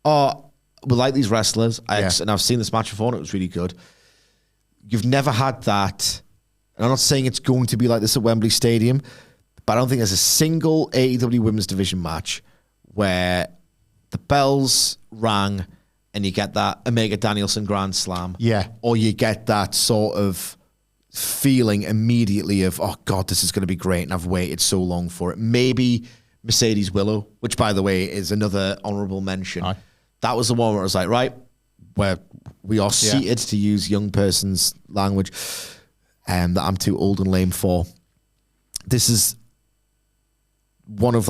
we like these wrestlers. And I've seen this match before and it was really good. You've never had that... And I'm not saying it's going to be like this at Wembley Stadium, but I don't think there's a single AEW Women's Division match where the bells rang and you get that Omega Danielson Grand Slam. Yeah. Or you get that sort of feeling immediately of, oh God, this is going to be great and I've waited so long for it. Maybe Mercedes Willow, which by the way is another honourable mention. Aye. That was the one where I was like, right, where we are seated, to use young person's language, that I'm too old and lame for. This is one of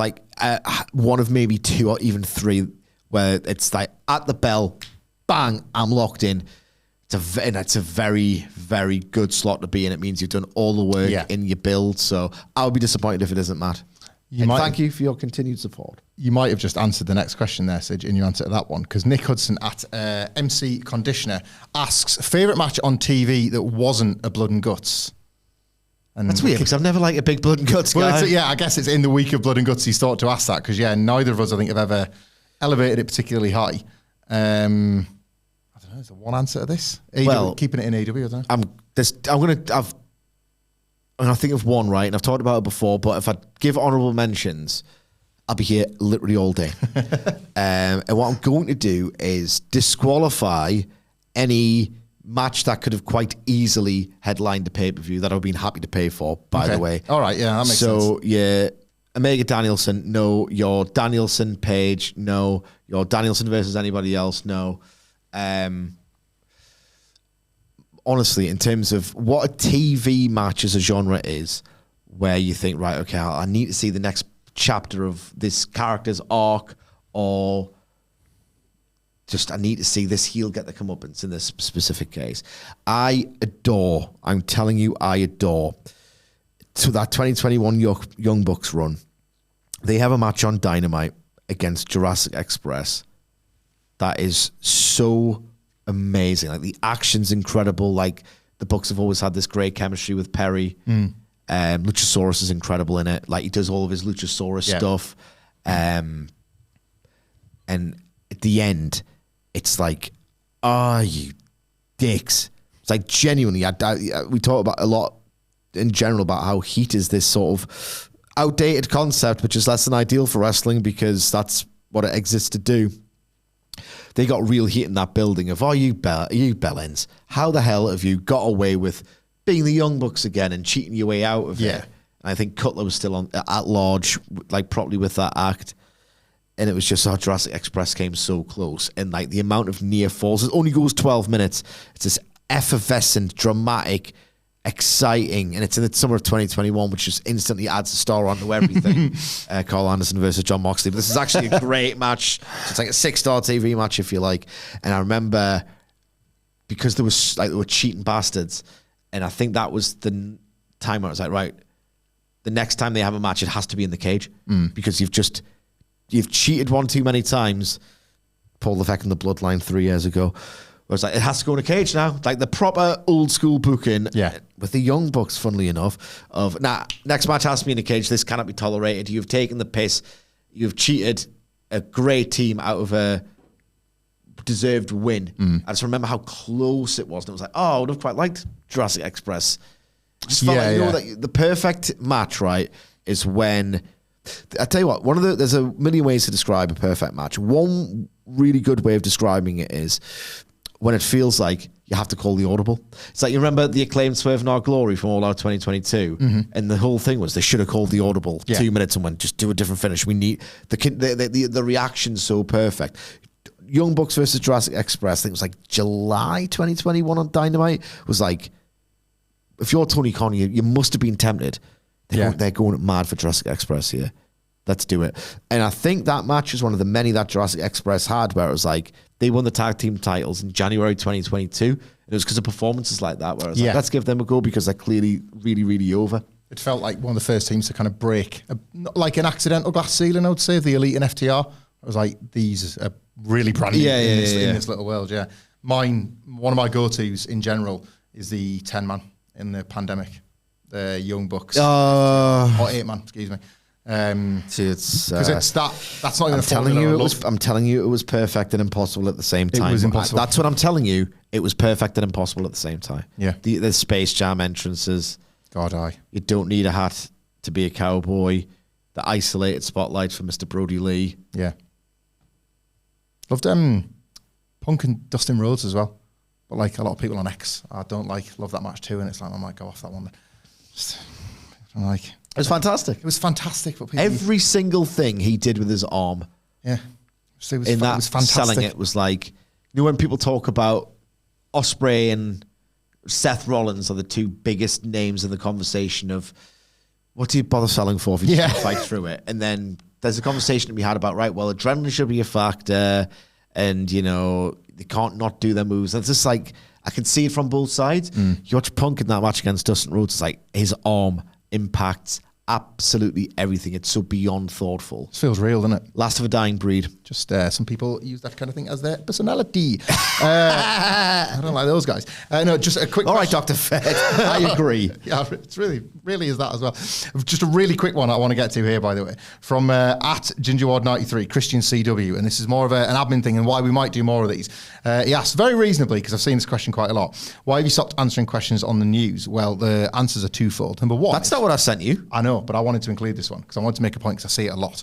maybe 2 or even 3 where it's like at the bell, bang, I'm locked in. It's a very, very good slot to be in. It means you've done all the work in your build. So I would be disappointed if it isn't, Matt. Thank you for your continued support. You might have just answered the next question there, Sidge, in your answer to that one, because Nick Hudson at MC Conditioner asks, favourite match on TV that wasn't a blood and guts? And that's weird, because I've never liked a big blood and guts guy. Well, I guess it's in the week of blood and guts he's thought to ask that, because neither of us, I think, have ever elevated it particularly high. I don't know, is there one answer to this? AEW, keeping it in AEW, I don't know. I'm going to think of one, right? And I've talked about it before, but if I give honourable mentions, I'll be here literally all day. And what I'm going to do is disqualify any match that could have quite easily headlined the pay-per-view that I've been happy to pay for, by the way. All right, that makes sense. So, Omega Danielson, no. Your Danielson Page, no. Your Danielson versus anybody else, no. honestly, in terms of what a TV match as a genre is, where you think, right, okay, I need to see the next chapter of this character's arc, or just I need to see this heel get the comeuppance in this specific case. I'm telling you, I adore. To that 2021 Young Bucks run, they have a match on Dynamite against Jurassic Express that is so amazing. Like, the action's incredible. Like, the Bucks have always had this great chemistry with Perry. Luchasaurus is incredible in it. Like, he does all of his Luchasaurus stuff. And at the end, it's like, you dicks. It's like, genuinely, we talk about a lot in general about how heat is this sort of outdated concept, which is less than ideal for wrestling because that's what it exists to do. They got real heat in that building of, you bellends, how the hell have you got away with being the Young Bucks again and cheating your way out of it? And I think Cutler was still at large, like, properly with that act. And it was just how Jurassic Express came so close. And, like, the amount of near falls, it only goes 12 minutes. It's this effervescent, dramatic, exciting, and it's in the summer of 2021, which just instantly adds a star onto everything. Carl Anderson versus John Moxley. But this is actually a great match. It's like a 6-star TV match, if you like. And I remember, because there were cheating bastards, and I think that was the time where I was like, right, the next time they have a match, it has to be in the cage, because you've cheated one too many times. Paul Levesque and the Bloodline 3 years ago. Where it's like, it has to go in a cage now. Like, the proper old school booking with the Young Bucks, funnily enough, of, next match has to be in a cage. This cannot be tolerated. You've taken the piss. You've cheated a great team out of a deserved win. I just remember how close it was. And it was like, I would have quite liked Jurassic Express. Just felt that the perfect match, right, is when, I tell you what, there's a million ways to describe a perfect match. One really good way of describing it is when it feels like you have to call the audible. It's like, you remember the acclaimed Swerve in Our Glory from All Out 2022? And the whole thing was they should have called the audible 2 minutes and went, just do a different finish. We need the reaction's so perfect. Young Bucks versus Jurassic Express, I think it was like July 2021 on Dynamite, was like, if you're Tony Khan, you must have been tempted. They're going mad for Jurassic Express here. Let's do it. And I think that match is one of the many that Jurassic Express had, where it was like, they won the tag team titles in January 2022. And it was because of performances like that, where I was like, let's give them a go because they're clearly really, really over. It felt like one of the first teams to kind of break, like an accidental glass ceiling, I would say, the Elite and FTR. I was like, these are really brand new in this little world, One of my go-tos in general is the 10-man in the pandemic, the Young Bucks. Or 8-man, excuse me. Because it's that's not even I'm telling you it was perfect and impossible at the same time. It was impossible. That's what I'm telling you. It was perfect and impossible at the same time. The Space Jam entrances. You don't need a hat to be a cowboy. The isolated spotlight for Mr. Brody Lee. Loved Punk and Dustin Rhodes as well. But like a lot of people on X, I don't love that match too, and it's like, I might go off that one. It was fantastic. It was fantastic. But every single thing he did with his arm, it was fantastic. Selling it was like, when people talk about Ospreay and Seth Rollins are the two biggest names in the conversation of, what do you bother selling for if you just fight through it? And then there's a conversation to be had about, right, well, adrenaline should be a factor, and they can't not do their moves. And it's just like, I can see it from both sides. You watch Punk in that match against Dustin Rhodes, it's like his arm impacts absolutely everything. It's so beyond thoughtful. It feels real, doesn't it? Last of a dying breed. Just some people use that kind of thing as their personality. I don't like those guys. No, just a quick. All right, Dr. Fed. I agree. It's really is that as well. Just a really quick one I want to get to here, by the way, from at GingerWard93, Christian CW, and this is more of an admin thing and why we might do more of these. He asks very reasonably, because I've seen this question quite a lot, why have you stopped answering questions on the news? Well, the answers are twofold. Number one, that's not what I sent you. I know. know, but I wanted to include this one because I wanted to make a point because I see it a lot.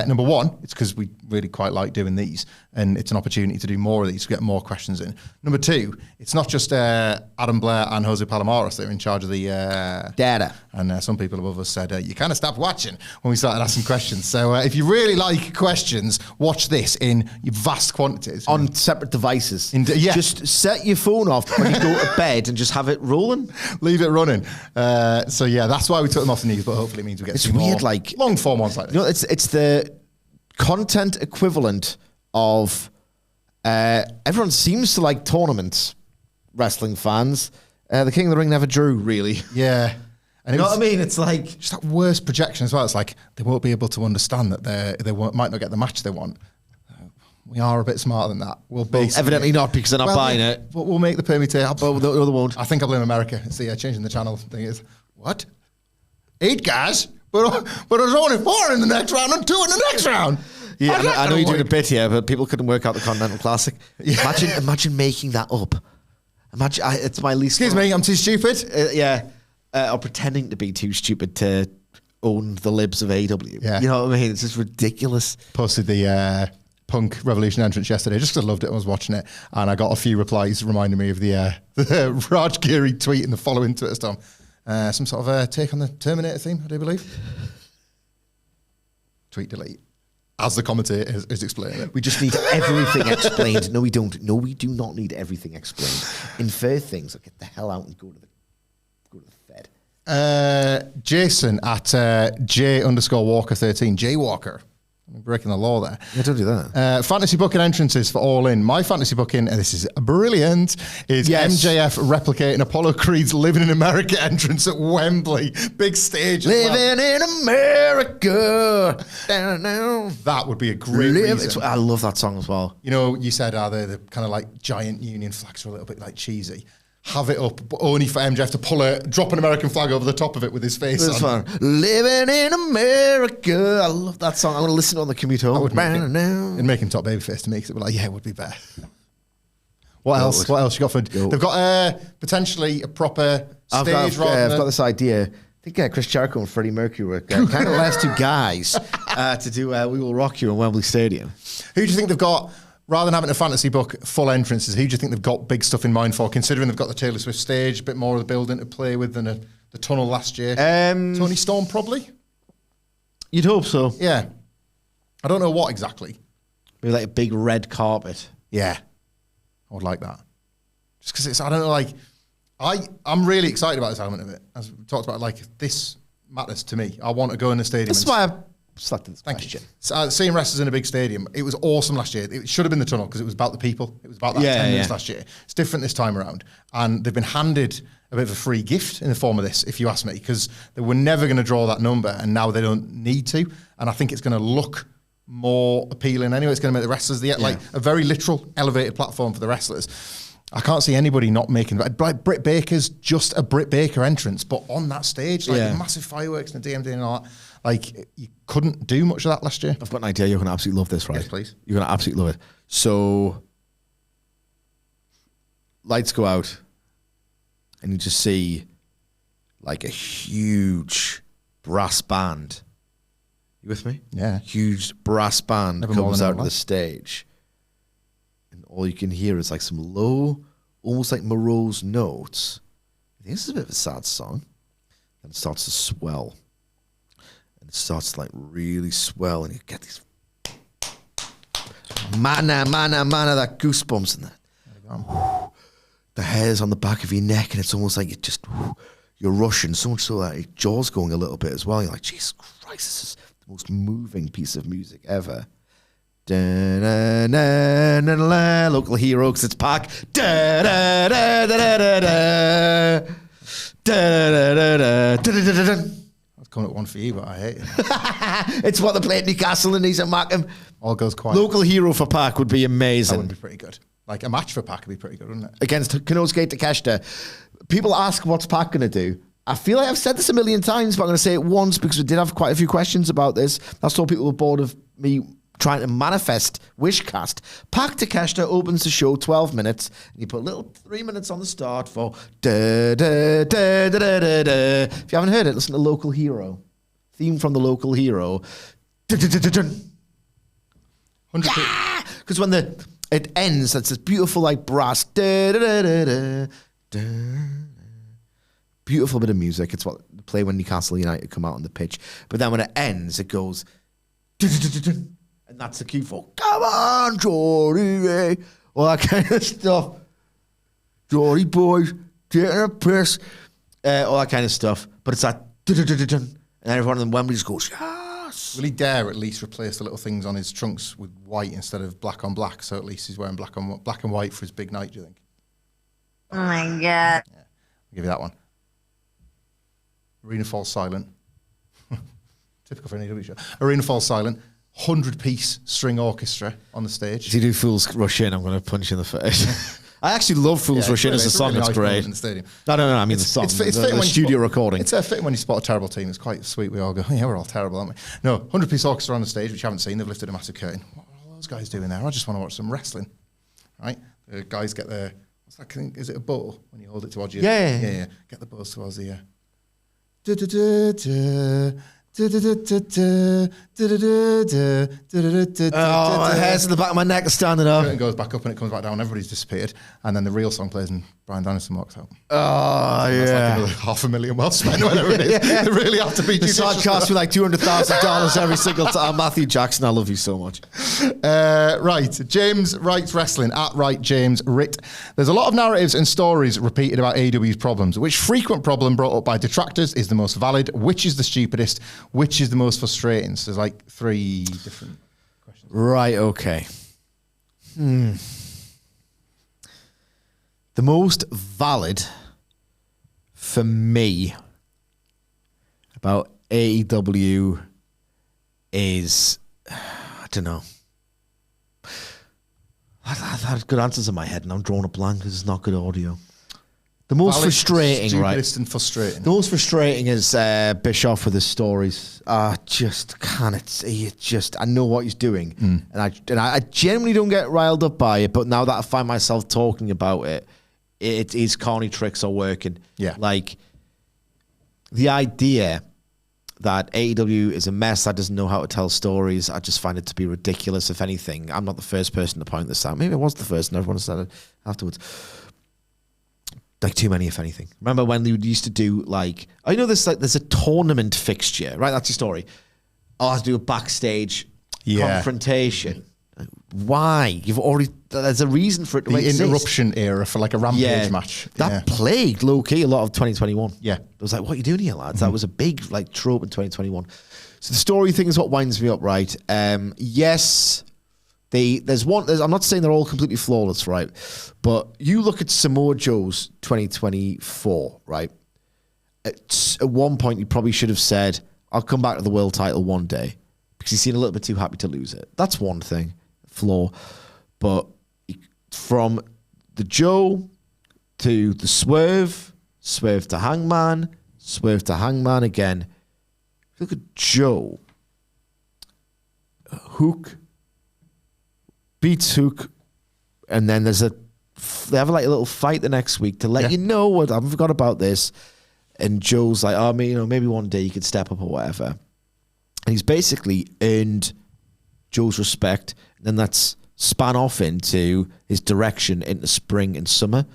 Number one, it's because we really quite like doing these, and it's an opportunity to do more of these, to get more questions in. Number two, it's not just Adam Blair and Jose Palomares that are in charge of the data. And some people above us said, you kind of stopped watching when we started asking questions. So if you really like questions, watch this in vast quantities. On separate devices. Yeah. Just set your phone off when you go to bed and just have it rolling. Leave it running. So yeah, that's why we took them off the news, but hopefully it means we get some weird, more like long form ones like this. You know, it's the content equivalent of everyone seems to like tournaments, wrestling fans. The King of the Ring never drew, really. Yeah. And you know what I mean? It's like just that worst projection as well. It's like they won't be able to understand that might not get the match they want. We are a bit smarter than that. Well, evidently not, because they're not buying it. But we'll make the permutation. But the other won't. I think I blame America. It's the changing the channel thing is what? 8 guys, but there's only 4 in the next round and 2 in the next round. Yeah, I know you're doing a bit here, but people couldn't work out the Continental Classic. Yeah. Imagine making that up. Imagine it's my least. Excuse me, I'm too stupid. Or pretending to be too stupid to own the libs of AEW. Yeah. You know what I mean? It's just ridiculous. Posted the Punk Revolution entrance yesterday just because I loved it. I was watching it, and I got a few replies reminding me of the Raj Giri tweet in the following Twitter storm. Some sort of take on the Terminator theme, I do believe. Tweet delete. As the commentator is explaining it. We just need everything explained. No, we don't. No, we do not need everything explained. Infer things. I'll get the hell out and go to the Fed. Jason at J_Walker13. J Walker. I'm breaking the law there. Yeah, don't do that. Fantasy booking entrances for All In. My fantasy booking, and this is brilliant, is MJF replicating Apollo Creed's Living in America entrance at Wembley. Big stage. Living in America. Down. That would be a great reason. I love that song as well. You know, you said, the kind of like giant Union flags are a little bit like cheesy. Have it up, but only for MJF to drop an American flag over the top of it with his face on. Fun. Living in America. I love that song. I'm going to listen on the commute home. It'd make him top babyface to me, because it would be like, it would be better. What else? What else you got for? They've got potentially a proper stage. I've got this idea. I think Chris Jericho and Freddie Mercury were kind of the last 2 guys to do We Will Rock You in Wembley Stadium. Who do you think they've got? Rather than having a fantasy book full entrances, who do you think they've got big stuff in mind for, considering they've got the Taylor Swift stage, a bit more of the building to play with than the tunnel last year? Tony Storm, probably? You'd hope so. Yeah. I don't know what exactly. Maybe like a big red carpet. Yeah. I would like that. Just because I don't know, like, I'm really excited about this element of it. As we talked about, like, this matters to me. I want to go in the stadium. That's why I selected this Thank question. you. Seeing wrestlers in a big stadium, it was awesome last year. It should have been the tunnel because it was about the people. It was about that 10 minutes last year. It's different this time around. And they've been handed a bit of a free gift in the form of this, if you ask me, because they were never going to draw that number, and now they don't need to. And I think it's going to look more appealing anyway. It's going to make the wrestlers like a very literal elevated platform for the wrestlers. I can't see anybody not making that. Like Britt Baker's just a Britt Baker entrance, but on that stage, like massive fireworks and the DMD and all that. Like, you couldn't do much of that last year. I've got an idea. You're going to absolutely love this, right? Yes, please. You're going to absolutely love it. So, lights go out, and you just see, like, a huge brass band. You with me? Yeah. Huge brass band comes out of the stage, and all you can hear is, like, some low, almost like morose notes. I think this is a bit of a sad song. And it starts to swell. It starts to like really swell, and you get these mana, that goosebumps and that. The hairs on the back of your neck, and it's almost like you're rushing, so much so that your jaw's going a little bit as well. You're like, Jesus Christ, this is the most moving piece of music ever. Local hero, because it's Pac. Coming at one for you, but I hate it. It's what they play at Newcastle, and he's at Markham. All goes quiet. Local hero for Pac would be amazing. That would be pretty good. Like a match for Pac would be pretty good, wouldn't it? Against Konosuke Takeshita. People ask what's Pac going to do. I feel like I've said this a million times, but I'm going to say it once because we did have quite a few questions about this. That's all people were bored of me trying to manifest Wishcast. Pac Takeshita opens the show 12 minutes, and you put a little 3 minutes on the start for da da da da da da da. If you haven't heard it, listen to Local Hero. Theme from the Local Hero. Because when it ends, that's this beautiful like brass. Da, da, da, da, da, da. Beautiful bit of music. It's what they play when Newcastle United come out on the pitch. But then when it ends, it goes. And that's the cue for come on, Geordie, all that kind of stuff. Geordie boys taking a piss, all that kind of stuff. But it's that, and everyone in Wembley just goes, yes. Will he dare at least replace the little things on his trunks with white instead of black on black? So at least he's wearing black and white for his big night. Do you think? Oh my god! Yeah, I'll give you that one. Arena falls silent. Typical for an AEW show. Arena falls silent. 100-piece string orchestra on the stage. If you do Fools Rush In, I'm going to punch you in the face. I actually love Fools Rush In as a song. Really it's nice great. In the stadium. No. I mean the song. It's the studio recording. It's fitting when you spot a terrible team. It's quite sweet. We all go, yeah, we're all terrible, aren't we? No, 100-piece orchestra on the stage, which you haven't seen. They've lifted a massive curtain. What are all those guys doing there? I just want to watch some wrestling. Right? The guys get their, what's that thing? Is it a bow when you hold it towards you? Yeah. Get the bows towards the my hairs in the back of my neck are standing up. Curtain goes back up and it comes back down. Everybody's disappeared, and then the real song plays and Bryan Danielson walks out. Oh That's yeah. like $500,000 well spent, whatever it is. They really have to be The song judicious. costs me like $200,000 every single time. Matthew Jackson, I love you so much. Right, James writes wrestling at Right James Rit. There's a lot of narratives and stories repeated about AEW's problems. Which frequent problem brought up by detractors is the most valid? Which is the stupidest? Which is the most frustrating? So there's like 3 different questions. Right, okay. The most valid for me about AEW is, I don't know. I've had good answers in my head and I'm drawing a blank because it's not good audio. The most Valid, frustrating, right? Stupidest and frustrating. The most frustrating is Bischoff with his stories. Just can't. I know what he's doing, and I genuinely don't get riled up by it. But now that I find myself talking about it, his corny tricks are working. Yeah, like the idea that AEW is a mess that doesn't know how to tell stories. I just find it to be ridiculous. If anything, I'm not the first person to point this out. Maybe I was the first, and everyone said it afterwards. Like too many, if anything. Remember when they used to do like, I know there's a tournament fixture, right? That's your story. I have to do a backstage confrontation. Why? There's a reason for it to exist. The interruption era for like a Rampage match. That plagued low-key a lot of 2021. Yeah. It was like, what are you doing here, lads? That was a big like trope in 2021. So the story thing is what winds me up, right? Yes, I'm not saying they're all completely flawless, right? But you look at Samoa Joe's 2024, right? At one point, you probably should have said, I'll come back to the world title one day because he seemed a little bit too happy to lose it. That's one thing, flaw. But from the Joe to the swerve to Hangman again. Look at Joe. Hook. Beats Hook, and then they have like a little fight the next week to let you know what I forgot about this. And Joe's like, oh, maybe one day you could step up or whatever. And he's basically earned Joe's respect. And then that's span off into his direction into spring and summer.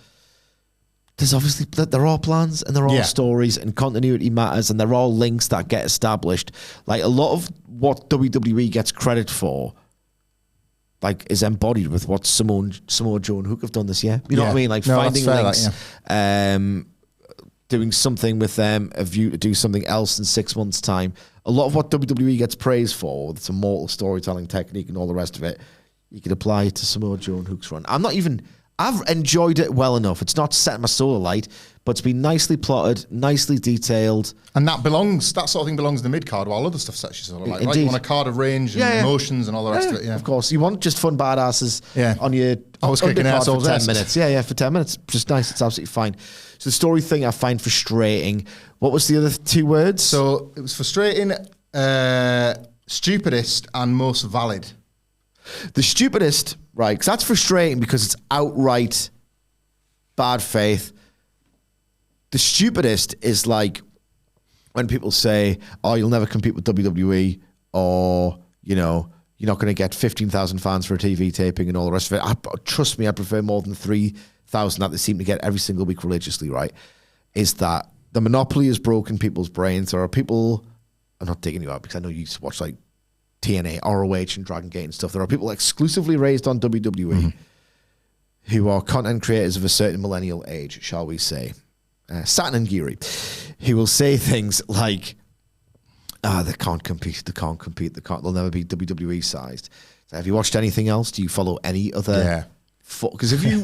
There's obviously, there are plans and there are stories and continuity matters and there are links that get established. Like a lot of what WWE gets credit for like is embodied with what Samoa Joe and Hook have done this year. You know what I mean? Like finding links, doing something with them, a view to do something else in 6 months' time. A lot of what WWE gets praised for, with its immortal storytelling technique and all the rest of it, you could apply to Samoa Joe and Hook's run. I've enjoyed it well enough. It's not set my soul alight, but it's been nicely plotted, nicely detailed. And that sort of thing belongs in the mid-card, while other stuff sets you sort of like, right? You want a card of range and emotions and all the rest of it, Of course. You want just fun badasses on your I was kicking undercard for 10 assholes. minutes. For 10 minutes. Just nice. It's absolutely fine. So the story thing I find frustrating. What was the other 2 words? So it was frustrating, stupidest and most valid. The stupidest, right? Because that's frustrating because it's outright bad faith. The stupidest is like when people say, "Oh, you'll never compete with WWE," or you're not going to get 15,000 fans for a TV taping and all the rest of it. Trust me, I prefer more than 3,000 that they seem to get every single week religiously. Right? Is that the monopoly has broken people's brains? There are people. I'm not digging you out because I know you used to watch like TNA, ROH, and Dragon Gate and stuff. There are people exclusively raised on WWE who are content creators of a certain millennial age, shall we say. Saturn and Geary, who will say things like, they can't compete, they'll never be WWE sized. So have you watched anything else? Do you follow any other? Because if you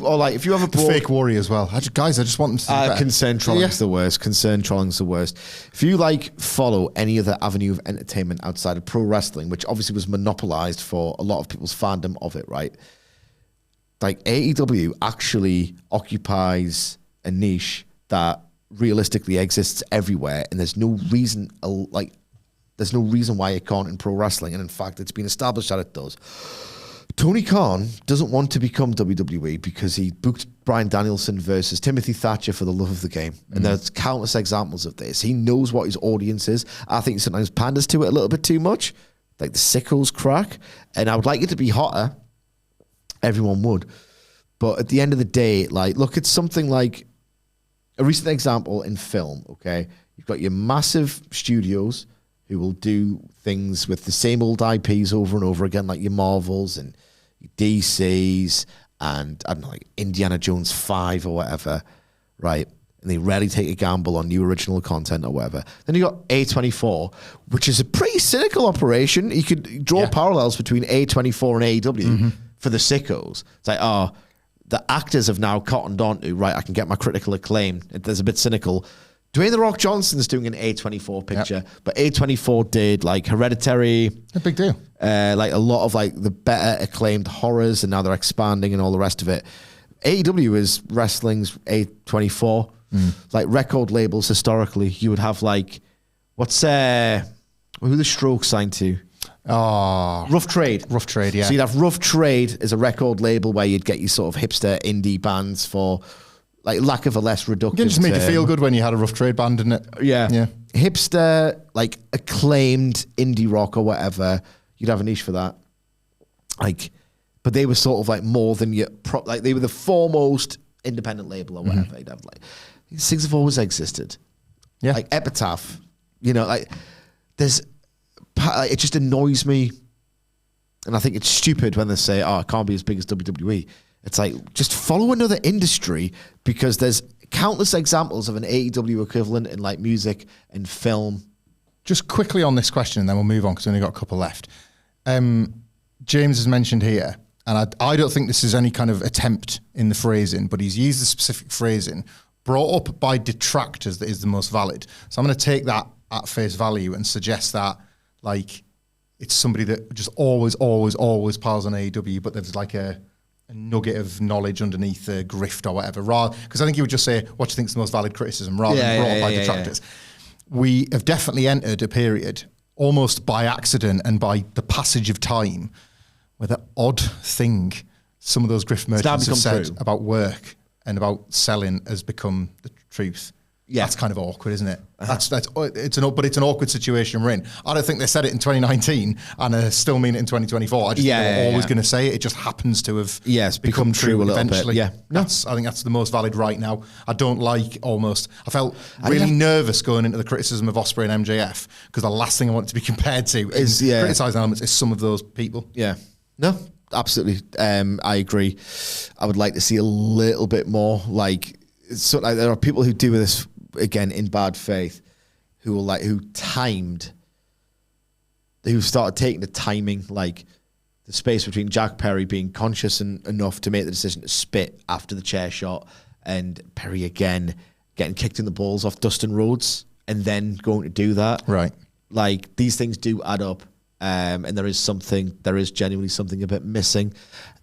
have a broad, fake worry as well. I just want them to do better. Concern trolling's the worst. Concern trolling's the worst. If you follow any other avenue of entertainment outside of pro wrestling, which obviously was monopolized for a lot of people's fandom of it, right? Like AEW actually occupies a niche that realistically exists everywhere, and there's no reason why it can't in pro wrestling, and in fact, it's been established that it does. Tony Khan doesn't want to become WWE because he booked Bryan Danielson versus Timothy Thatcher for the love of the game. And there's countless examples of this. He knows what his audience is. I think he sometimes panders to it a little bit too much, like the sickos crack. And I would like it to be hotter. Everyone would. But at the end of the day, look at something like a recent example in film, okay? You've got your massive studios who will do things with the same old IPs over and over again, like your Marvels and your DCs and, I don't know, like Indiana Jones 5 or whatever, right? And they rarely take a gamble on new original content or whatever. Then you got A24, which is a pretty cynical operation. You could draw parallels between A24 and AEW for the sickos. It's like, the actors have now cottoned on to, right, I can get my critical acclaim. There's a bit cynical. Dwayne The Rock Johnson's doing an A24 picture, but A24 did Hereditary. A big deal. A lot of the better acclaimed horrors, and now they're expanding and all the rest of it. AEW is wrestling's A24. Record labels historically, you would have who the Strokes signed to? Rough Trade. Rough Trade, yeah. So you'd have Rough Trade as a record label where you'd get your sort of hipster indie bands for lack of a less reductive. It just made you feel good when you had a Rough Trade band, didn't it? Yeah. Hipster, acclaimed indie rock or whatever. You'd have a niche for that. But they were sort of more than your they were the foremost independent label or whatever. You'd have these things have always existed. Yeah. Epitaph. There's it just annoys me, and I think it's stupid when they say, "Oh, it can't be as big as WWE." It's just follow another industry, because there's countless examples of an AEW equivalent in music and film. Just quickly on this question, and then we'll move on because we've only got a couple left. James has mentioned here, and I don't think this is any kind of attempt in the phrasing, but he's used the specific phrasing brought up by detractors that is the most valid. So I'm going to take that at face value and suggest that it's somebody that just always piles on AEW, but there's a nugget of knowledge underneath the grift or whatever. Because I think he would just say, what do you think is the most valid criticism, rather than brought up by detractors. We have definitely entered a period, almost by accident and by the passage of time, where the odd thing some of those grift merchants have said about work and about selling has become the truth. Yeah, that's kind of awkward, isn't it? But it's an awkward situation we're in. I don't think they said it in 2019 and still mean it in 2024. I just think they're always going to say it. It just happens to have become true a little eventually. Bit. Yeah, I think that's the most valid right now. I don't I felt really nervous going into the criticism of Ospreay and MJF, because the last thing I want it to be compared to is criticising elements is some of those people. Yeah, no, absolutely. I agree. I would like to see a little bit more there are people who do this again in bad faith, who started taking the timing, the space between Jack Perry being conscious enough to make the decision to spit after the chair shot, and Perry again getting kicked in the balls off Dustin Rhodes and then going to do that. Right. These things do add up. And there is genuinely something a bit missing.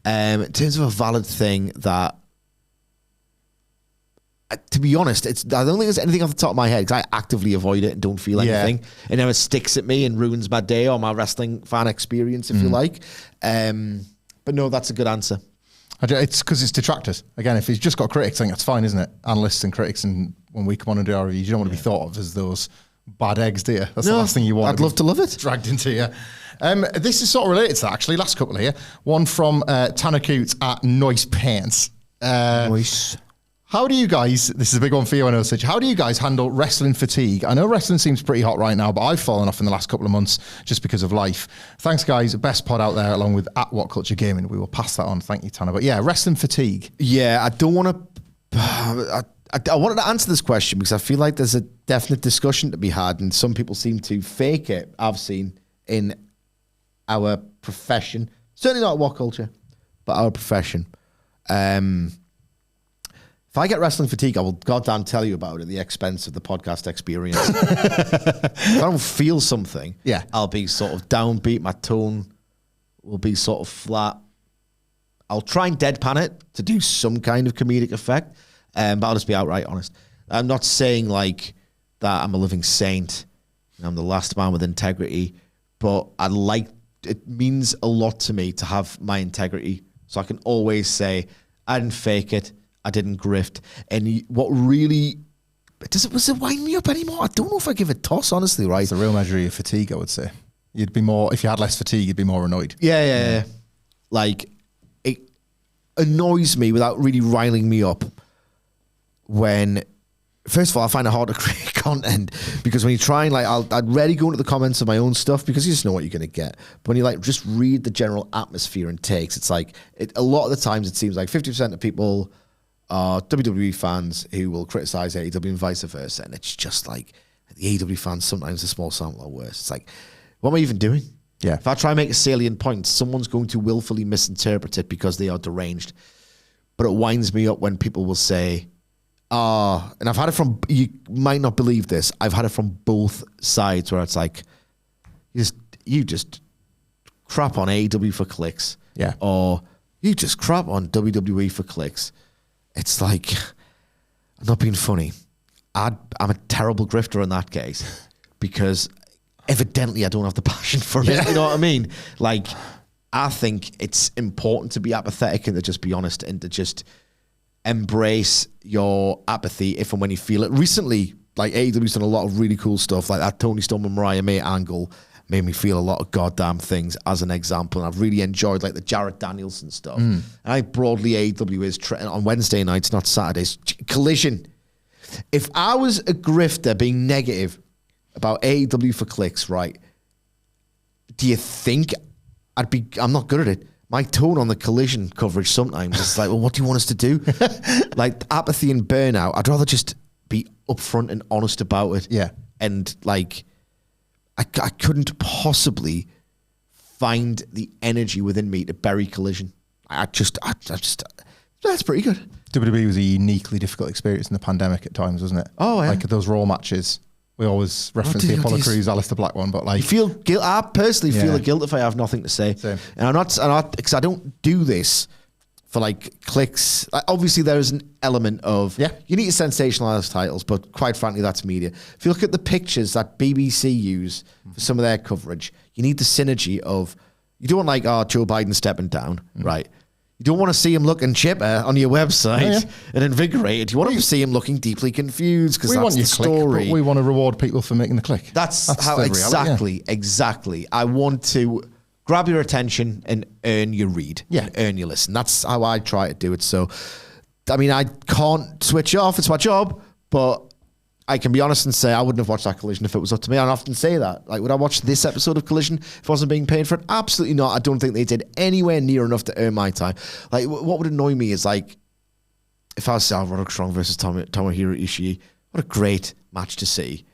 In terms of a valid thing that, to be honest, I don't think there's anything off the top of my head, because I actively avoid it and don't feel anything. It never sticks at me and ruins my day or my wrestling fan experience, if you like. But no, that's a good answer. It's because it's detractors. Again, if he's just got critics, I think that's fine, isn't it? Analysts and critics, and when we come on and do our reviews, you don't want to be thought of as those bad eggs, do you? That's the last thing you want. I'd love to love it. Dragged into you. This is sort of related to that, actually. Last couple here. One from Tanner Coots at Noise Pants. Nice. How do you guys, this is a big one for you, I know, Sitch, how do you guys handle wrestling fatigue? I know wrestling seems pretty hot right now, but I've fallen off in the last couple of months just because of life. Thanks, guys. Best pod out there, along with at WhatCulture Gaming. We will pass that on. Thank you, Tanner. But yeah, wrestling fatigue. Yeah, I don't want to... I wanted to answer this question because I feel like there's a definite discussion to be had, and some people seem to fake it, I've seen, in our profession. Certainly not WhatCulture, but our profession. If I get wrestling fatigue, I will goddamn tell you about it at the expense of the podcast experience. If I don't feel something, I'll be sort of downbeat. My tone will be sort of flat. I'll try and deadpan it to do some kind of comedic effect, but I'll just be outright honest. I'm not saying like that I'm a living saint and I'm the last man with integrity, but it means a lot to me to have my integrity, so I can always say, I didn't fake it. I didn't grift. And what really... does it wind me up anymore? I don't know if I give a toss, honestly, right? It's a real measure of your fatigue, I would say. You'd be more... If you had less fatigue, you'd be more annoyed. Yeah. Like, it annoys me without really riling me up when... First of all, I find it hard to create content because when you try and I'd rarely go into the comments of my own stuff because you just know what you're going to get. But when you just read the general atmosphere and takes, it's like, a lot of the times it seems like 50% of people are WWE fans who will criticize AEW and vice versa. And it's just like the AEW fans, sometimes a small sample are worse. It's like, what am I even doing? Yeah. If I try and make a salient point, someone's going to willfully misinterpret it because they are deranged. But it winds me up when people will say, and I've had it from, you might not believe this, I've had it from both sides where it's like, you just crap on AEW for clicks. Yeah. Or you just crap on WWE for clicks. It's like, I'm not being funny. I'm a terrible grifter in that case because evidently I don't have the passion for it. You know what I mean? Like, I think it's important to be apathetic and to just be honest and to just embrace your apathy if and when you feel it. Recently, like AEW's done a lot of really cool stuff, like that Toni Storm and Mariah May angle made me feel a lot of goddamn things as an example. And I've really enjoyed like the Jarrett Danielson stuff. And I broadly AEW is on Wednesday nights, not Saturdays. Collision. If I was a grifter being negative about AEW for clicks, right, do you think I'm not good at it. My tone on the Collision coverage sometimes is like, well, what do you want us to do? Like apathy and burnout. I'd rather just be upfront and honest about it. Yeah. And like, I couldn't possibly find the energy within me to bury Collision. I just, that's pretty good. WWE was a uniquely difficult experience in the pandemic at times, wasn't it? Oh, yeah. Like those Raw matches. We always reference the Apollo Crews, Alistair Black one, but like... You feel guilt. I personally feel the guilt if I have nothing to say. Same. And I'm not, because I don't do this for like clicks. Like, obviously there is an element of, you need to sensationalize titles, but quite frankly, that's media. If you look at the pictures that BBC use for some of their coverage, you need the synergy of, you don't like, Joe Biden stepping down, right? You don't want to see him looking chipper on your website and invigorated. You want to see him looking deeply confused because that's the story. Click, but we want to reward people for making the click. That's how exactly. I want to grab your attention and earn your read, earn your listen. That's how I try to do it. So, I mean, I can't switch off. It's my job, but I can be honest and say I wouldn't have watched that Collision if it was up to me. I often say that. Like, would I watch this episode of Collision if I wasn't being paid for it? Absolutely not. I don't think they did anywhere near enough to earn my time. Like, what would annoy me is, like, if I was saying Roderick Strong versus Tomohiro Ishii, what a great match to see.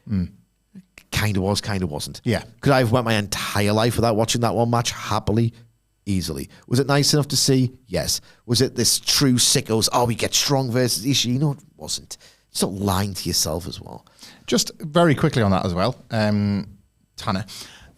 Kind of was, kind of wasn't. Yeah. Could I have went my entire life without watching that one match happily? Easily. Was it nice enough to see? Yes. Was it this true sickos, we get Strong versus Ishii? No, it wasn't. Stop lying to yourself as well. Just very quickly on that as well, Tanner.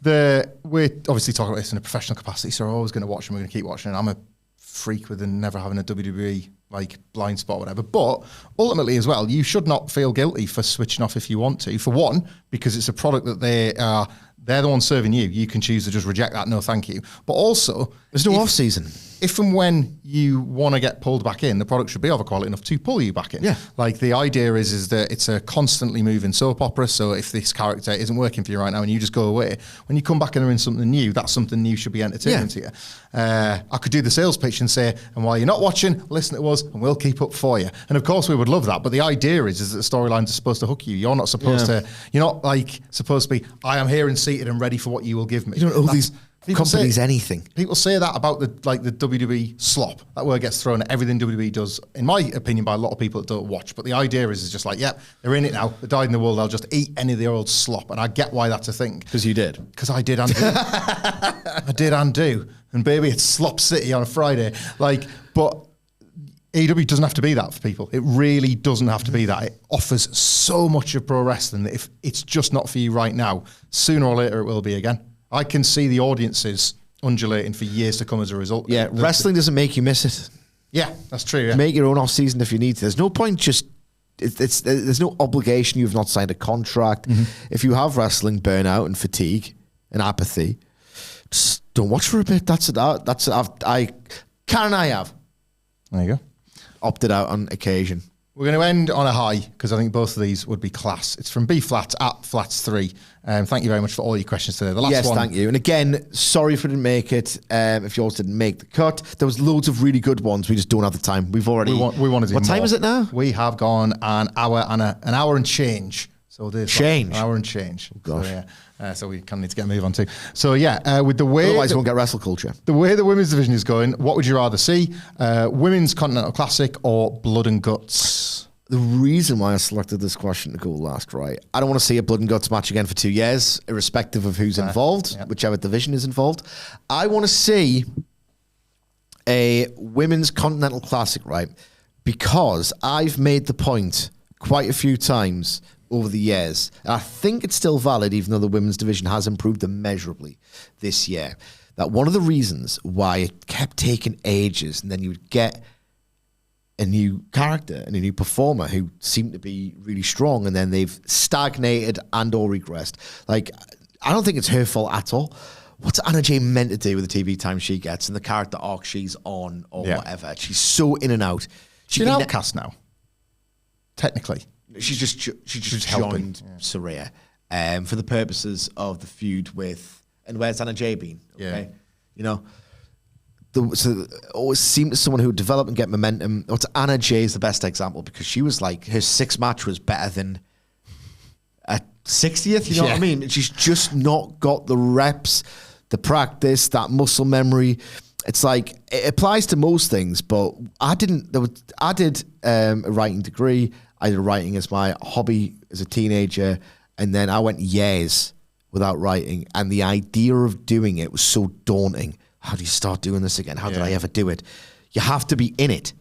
We're obviously talking about this in a professional capacity, so we're always going to watch and we're going to keep watching. And I'm a freak with never having a WWE like blind spot or whatever. But ultimately as well, you should not feel guilty for switching off if you want to. For one, because it's a product that they're the ones serving you. You can choose to just reject that, no thank you. But also... There's no off-season. if and when you want to get pulled back in, the product should be of a quality enough to pull you back in. Yeah. Like the idea is that it's a constantly moving soap opera. So if this character isn't working for you right now and you just go away, when you come back and are in something new, that something new should be entertaining to you. I could do the sales pitch and say, and while you're not watching, listen to us and we'll keep up for you. And of course we would love that. But the idea is that the storylines are supposed to hook you. You're not supposed to, you're not like supposed to be, I am here and seated and ready for what you will give me. You don't owe these companies anything. People say that about the WWE slop. That word gets thrown at everything WWE does, in my opinion, by a lot of people that don't watch. But the idea is just like, they're in it now. They died in the world. They'll just eat any of the old slop. And I get why that's a thing. Because you did. Because I did and do. I did and do. And baby, it's Slop City on a Friday. But AEW doesn't have to be that for people. It really doesn't have to be that. It offers so much of pro wrestling that if it's just not for you right now, sooner or later it will be again. I can see the audiences undulating for years to come as a result. Yeah, wrestling doesn't make you miss it. Yeah, that's true. Yeah. Make your own off-season if you need to. There's no point just... there's no obligation. You've not signed a contract. If you have wrestling burnout and fatigue and apathy, just don't watch for a bit. That's it. Karen and I have. There you go. Opted out on occasion. We're going to end on a high because I think both of these would be class. It's from B Flats at Flats3. Thank you very much for all your questions today. The last one. Thank you. And again, sorry if we didn't make it. If yours didn't make the cut, there was loads of really good ones. We just don't have the time. We've already. We want to do What time more. is it now? We have gone an hour and change. So there's Change. An hour and change. Oh, gosh. So we kind of need to get a move on too. So with the way Otherwise, we won't get wrestle culture. The way the women's division is going, what would you rather see? Women's Continental Classic or Blood and Guts? The reason why I selected this question to go last, right? I don't want to see a blood and guts match again for 2 years, irrespective of who's involved, whichever division is involved. I want to see a women's Continental Classic, right? Because I've made the point quite a few times over the years, and I think it's still valid, even though the women's division has improved immeasurably this year, that one of the reasons why it kept taking ages, and then you would get a new character and a new performer who seemed to be really strong, and then they've stagnated and or regressed. Like, I don't think it's her fault at all. What's Anna Jay meant to do with the TV time she gets and the character arc she's on or whatever? She's so in and out. She's an outcast now, technically. She's just joined Saraya for the purposes of the feud with, and where's Anna Jay been? Okay, you know. So always seemed to someone who would develop and get momentum. Anna Jay is the best example because she was like, her 6th match was better than a 60th, you know what I mean? She's just not got the reps, the practice, that muscle memory. It's like, it applies to most things, but I did a writing degree. I did writing as my hobby as a teenager, and then I went years without writing, and the idea of doing it was so daunting. How do you start doing this again? How did I ever do it? You have to be in it.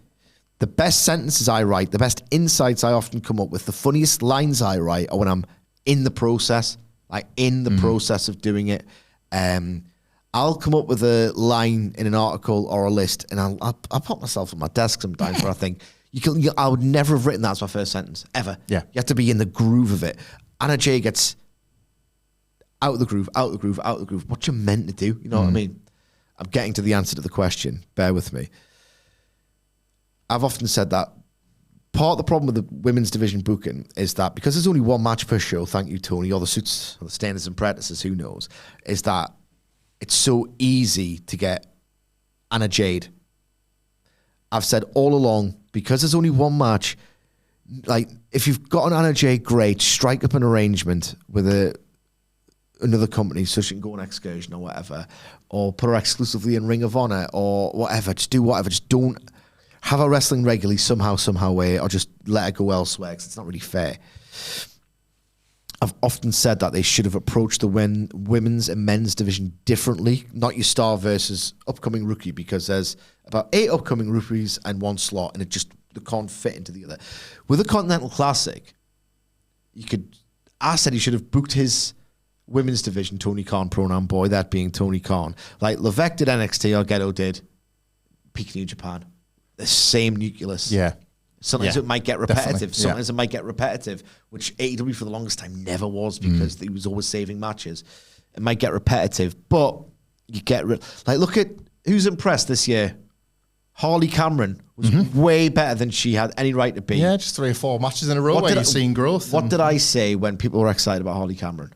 The best sentences I write, the best insights I often come up with, the funniest lines I write are when I'm in the process, like in the process of doing it. I'll come up with a line in an article or a list, and I'll put myself at my desk sometimes where I think, I would never have written that as my first sentence, ever. Yeah. You have to be in the groove of it. Anna Jay gets out of the groove, out of the groove, out of the groove. What you're meant to do, you know what I mean? I'm getting to the answer to the question. Bear with me. I've often said that part of the problem with the women's division booking is that because there's only one match per show, thank you, Toni, or the Suits, or the Standards and Predators, who knows, is that it's so easy to get Anna Jade. I've said all along, because there's only one match, like, if you've got an Anna Jade, great, strike up an arrangement with another company so she can go on excursion or whatever, or put her exclusively in Ring of Honor or whatever. Just do whatever. Just don't have her wrestling regularly somehow way, or just let her go elsewhere because it's not really fair. I've often said that they should have approached the women's and men's division differently, not your star versus upcoming rookie, because there's about 8 upcoming rookies and 1 slot, and they can't fit into the other. With a Continental Classic, I said he should have booked his women's division, Tony Khan, pronoun boy, that being Tony Khan. Like Levesque did NXT or Gedo did Peak New Japan. The same nucleus. Yeah. Sometimes it might get repetitive. Definitely. Sometimes it might get repetitive, which AEW for the longest time never was because he was always saving matches. It might get repetitive, but you get... look at who's impressed this year Harley Cameron was way better than she had any right to be. Yeah, just 3 or 4 matches in a row where you're seeing growth. What did I say when people were excited about Harley Cameron?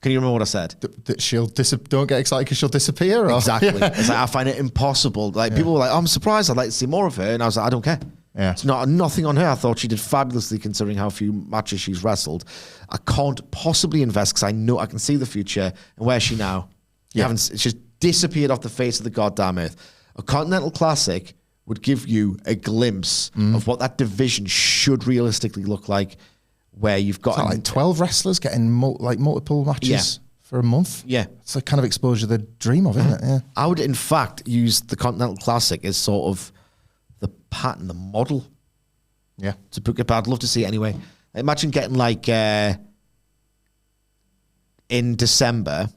Can you remember what I said? That she'll don't get excited because she'll disappear. Or? Exactly. It's like, I find it impossible. Like people were like, I'm surprised. I'd like to see more of her, and I was like, I don't care. Yeah. It's nothing on her. I thought she did fabulously considering how few matches she's wrestled. I can't possibly invest because I know I can see the future. And where's she now? It's just disappeared off the face of the goddamn earth. A Continental Classic would give you a glimpse of what that division should realistically look like, where you've got like 12 wrestlers getting multiple matches for a month. Yeah. It's the kind of exposure they dream of, isn't it? Yeah. I would, in fact, use the Continental Classic as sort of the pattern, the model. Yeah. To book it, but I'd love to see it anyway. Imagine getting like in December,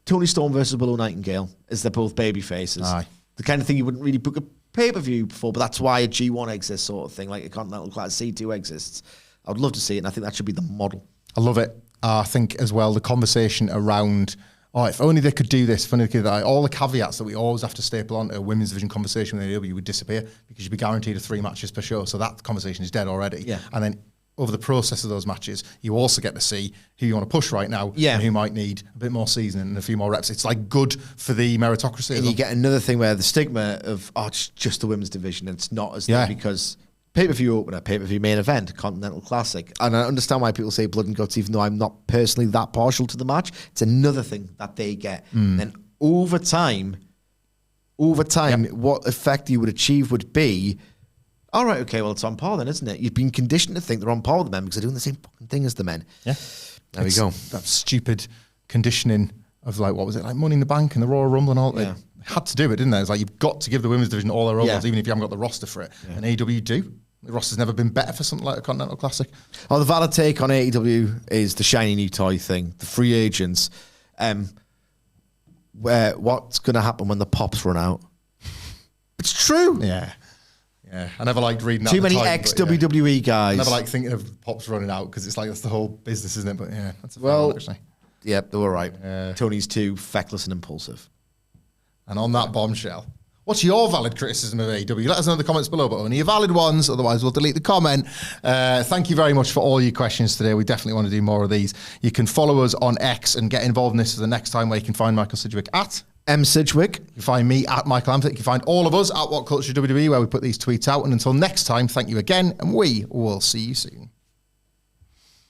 Toni Storm versus Willow Nightingale, as they're both baby faces. Aye. The kind of thing you wouldn't really book a pay-per-view for, but that's why a G1 exists, sort of thing, like a Continental Class C2 exists. I would love to see it, and I think that should be the model. I love it. I think as well the conversation around, if only they could do this, if only they could, all the caveats that we always have to staple onto a women's division conversation with AEW would disappear because you'd be guaranteed 3 matches per show. So that conversation is dead already. Yeah. And then over the process of those matches, you also get to see who you want to push right now and who might need a bit more seasoning and a few more reps. It's like good for the meritocracy. And you get another thing where the stigma of, it's just the women's division, and it's not as though because pay-per-view opener, pay-per-view main event, Continental Classic. And I understand why people say blood and guts, even though I'm not personally that partial to the match. It's another thing that they get. And then over time, what effect you would achieve would be, all right, okay, well, it's on par then, isn't it? You've been conditioned to think they're on par with the men because they're doing the same fucking thing as the men. Yeah. There we go. That stupid conditioning of like, what was it, like Money in the Bank and the Royal Rumble and all that. Yeah. They had to do it, didn't they? It's like, you've got to give the women's division all their roles, even if you haven't got the roster for it. Yeah. And AEW do. The roster's never been better for something like a Continental Classic. Oh, the valid take on AEW is the shiny new toy thing, the free agents. Where what's going to happen when the pops run out? It's true. Yeah. Yeah. I never liked reading that. Too many ex-WWE guys. I never like thinking of pops running out because it's like that's the whole business, isn't it? But yeah, that's a fair one, actually. Yep, they were right. Tony's too feckless and impulsive. And on that bombshell, what's your valid criticism of AEW? Let us know in the comments below, but only your valid ones, otherwise we'll delete the comment. Thank you very much for all your questions today. We definitely want to do more of these. You can follow us on X and get involved in this for the next time, where you can find Michael Sidgwick at M. Sidgwick. You can find me at Michael Hamflett. You can find all of us at WhatCulture WWE, where we put these tweets out. And until next time, thank you again, and we will see you soon.